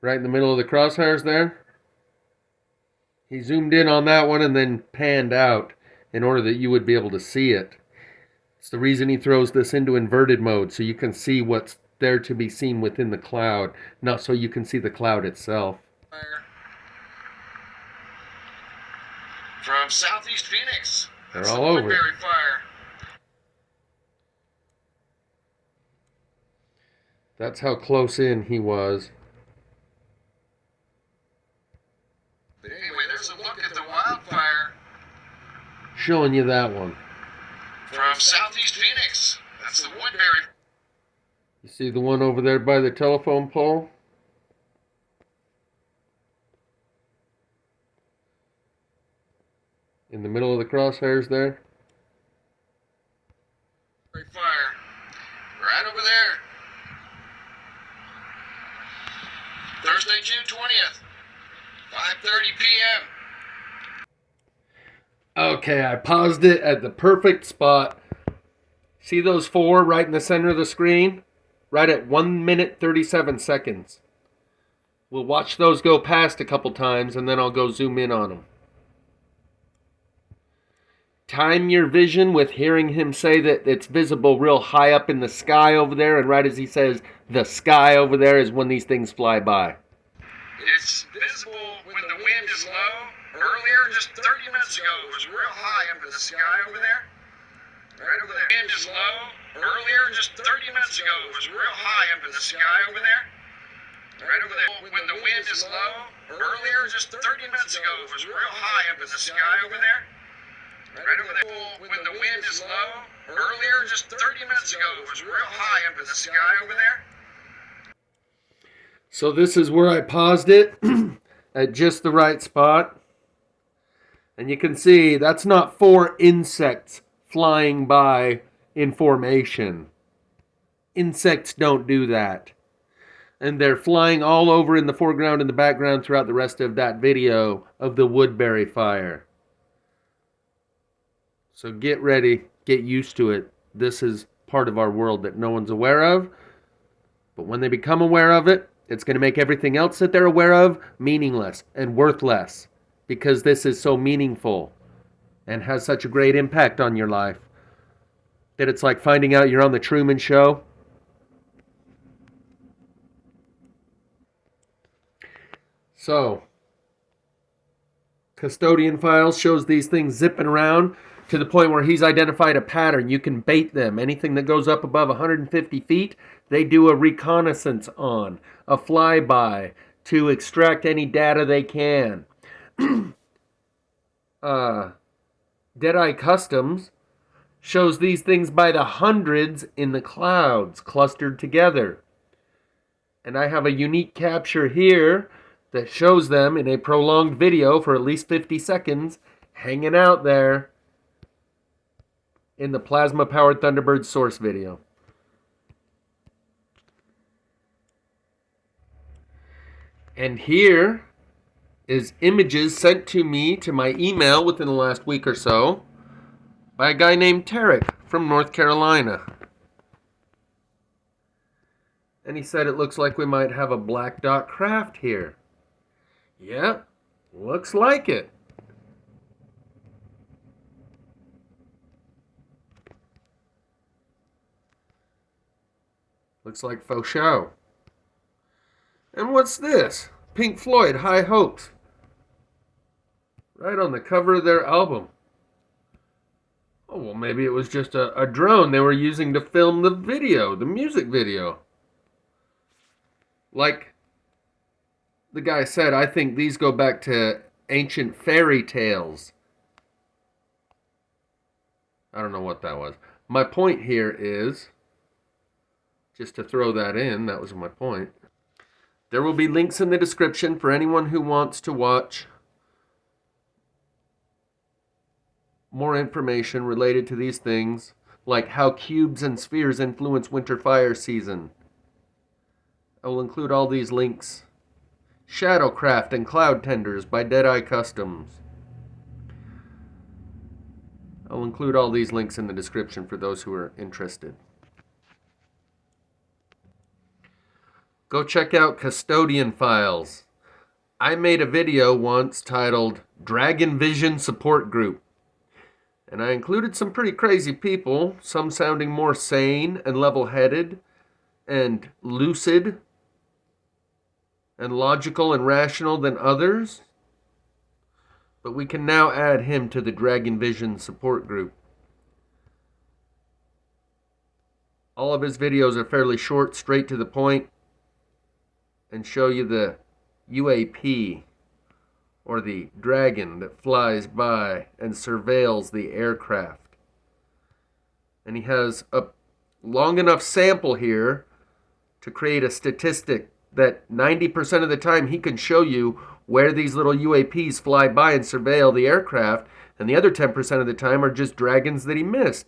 Right in the middle of the crosshairs there. He zoomed in on that one and then panned out in order that you would be able to see it. It's the reason he throws this into inverted mode, so you can see what's there to be seen within the cloud, not so you can see the cloud itself. From southeast Phoenix. They're That's all the over it. Woodbury fire. That's how close in he was. But anyway, there's a look at the wildfire. Showing you that one. From southeast Phoenix. That's the Woodbury. You see the one over there by the telephone pole? In the middle of the crosshairs there? Fire. Right over there. Thursday, June 20th. 5:30 p.m. Okay, I paused it at the perfect spot. See those four right in the center of the screen? Right at 1 minute 37 seconds. We'll watch those go past a couple times and then I'll go zoom in on them. Time your vision with hearing him say that it's visible real high up in the sky over there, and right as he says the sky over there is when these things fly by. It's visible when the wind is low. Earlier, just 30 minutes ago, it was real high up in the sky over there. Right over there. Wind is low. Earlier, just 30 minutes ago, it was real high up in the sky over there. Right over there. When the wind is low. Earlier, just 30 minutes ago, it was real high up in the sky over there. Right over there. When the wind is low. Earlier, just 30 minutes ago, it was real high up in the sky over there. So this is where I paused it at just the right spot. And you can see that's not four insects flying by in formation. Insects don't do that. And they're flying all over in the foreground and the background throughout the rest of that video of the Woodbury fire. So get ready, get used to it. This is part of our world that no one's aware of. But when they become aware of it, it's going to make everything else that they're aware of meaningless and worthless. Because this is so meaningful and has such a great impact on your life that it's like finding out you're on the Truman Show. So, Custodian Files shows these things zipping around to the point where he's identified a pattern. You can bait them. Anything that goes up above 150 feet, they do a reconnaissance on, a flyby, to extract any data they can. Deadeye Customs shows these things by the hundreds in the clouds clustered together. And I have a unique capture here that shows them in a prolonged video for at least 50 seconds hanging out there in the plasma-powered Thunderbird source video. And here is images sent to me to my email within the last week or so by a guy named Tarek from North Carolina. And he said it looks like we might have a black dot craft here. Yeah, looks like it. Looks like faux show. And what's this? Pink Floyd, High Hopes. Right on the cover of their album. Oh, well, maybe it was just a drone they were using to film the video, the music video. Like the guy said, I think these go back to ancient fairy tales. I don't know what that was. My point here is, just to throw that in, that was my point. There will be links in the description for anyone who wants to watch more information related to these things, like how cubes and spheres influence winter fire season. I will include all these links. ShadowCraft and Cloud Tenders by Deadeye Customs. I'll include all these links in the description for those who are interested. Go check out Custodian Files. I made a video once titled Dragon Vision Support Group. And I included some pretty crazy people, some sounding more sane and level-headed and lucid and logical and rational than others. But we can now add him to the Dragon Vision support group. All of his videos are fairly short, straight to the point, and show you the UAP, or the dragon that flies by and surveils the aircraft. And he has a long enough sample here to create a statistic that 90% of the time he can show you where these little UAPs fly by and surveil the aircraft, and the other 10% of the time are just dragons that he missed.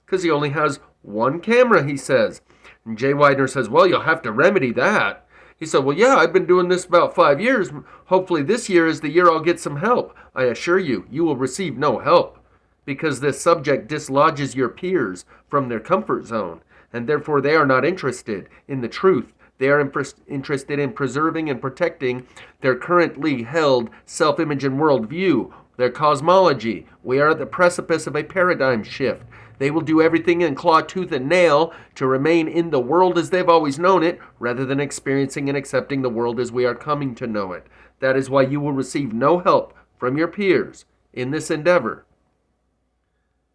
Because he only has one camera, he says. And Jay Widener says, well, you'll have to remedy that. He said, well, yeah, I've been doing this about 5 years. Hopefully this year is the year I'll get some help. I assure you, you will receive no help. Because this subject dislodges your peers from their comfort zone. And therefore they are not interested in the truth. They are interested in preserving and protecting their currently held self-image and worldview, their cosmology. We are at the precipice of a paradigm shift. They will do everything in claw, tooth, and nail to remain in the world as they've always known it, rather than experiencing and accepting the world as we are coming to know it. That is why you will receive no help from your peers in this endeavor.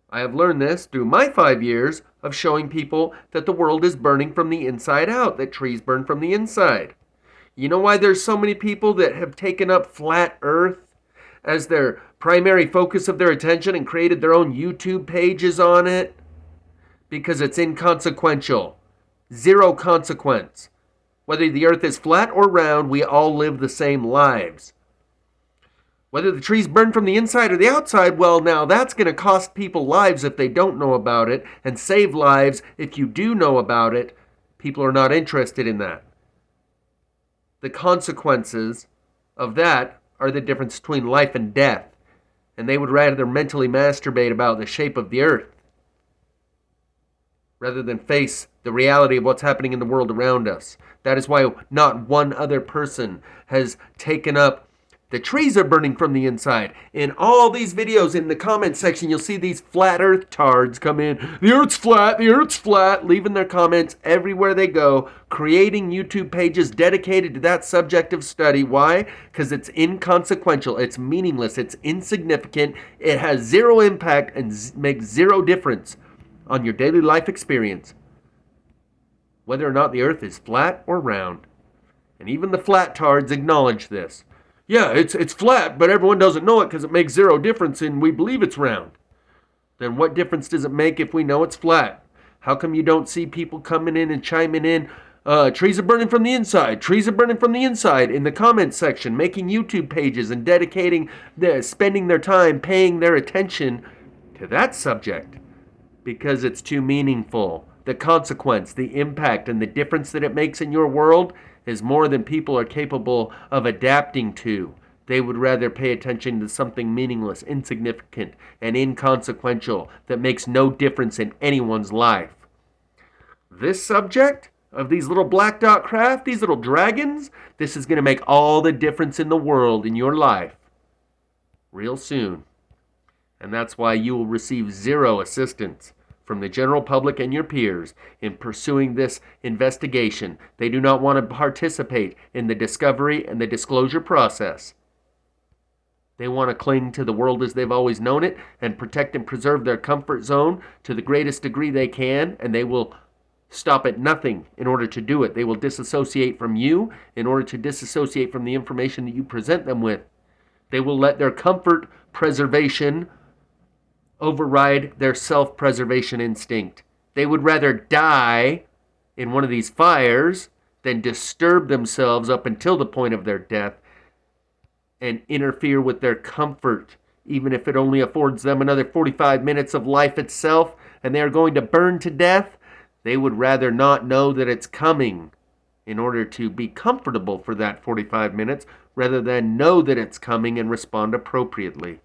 I have learned this through my 5 years of showing people that the world is burning from the inside out, that trees burn from the inside. You know why there's so many people that have taken up flat earth as their primary focus of their attention and created their own YouTube pages on it? Because it's inconsequential. Zero consequence. Whether the earth is flat or round, we all live the same lives. Whether the trees burn from the inside or the outside, well, now that's going to cost people lives if they don't know about it, and save lives if you do know about it. People are not interested in that. The consequences of that are the difference between life and death, and they would rather mentally masturbate about the shape of the earth rather than face the reality of what's happening in the world around us. That is why not one other person has taken up the trees are burning from the inside. In all these videos, in the comment section, you'll see these flat earth tards come in. The earth's flat, leaving their comments everywhere they go, creating YouTube pages dedicated to that subject of study. Why? Because it's inconsequential, it's meaningless, it's insignificant, it has zero impact and makes zero difference on your daily life experience, whether or not the earth is flat or round. And even the flat tards acknowledge this. Yeah, it's flat, but everyone doesn't know it because it makes zero difference and we believe it's round. Then what difference does it make if we know it's flat? How come you don't see people coming in and chiming in, trees are burning from the inside, trees are burning from the inside, in the comments section, making YouTube pages and spending their time, paying their attention to that subject? Because it's too meaningful. The consequence, the impact, and the difference that it makes in your world is more than people are capable of adapting to. They would rather pay attention to something meaningless, insignificant, and inconsequential that makes no difference in anyone's life. This subject of these little black dot craft, these little dragons, this is going to make all the difference in the world in your life real soon. And that's why you will receive zero assistance from the general public and your peers in pursuing this investigation. They do not want to participate in the discovery and the disclosure process. They want to cling to the world as they've always known it and protect and preserve their comfort zone to the greatest degree they can, and they will stop at nothing in order to do it. They will disassociate from you in order to disassociate from the information that you present them with. They will let their comfort preservation override their self-preservation instinct. They would rather die in one of these fires than disturb themselves up until the point of their death and interfere with their comfort, even if it only affords them another 45 minutes of life itself and they are going to burn to death. They would rather not know that it's coming in order to be comfortable for that 45 minutes rather than know that it's coming and respond appropriately.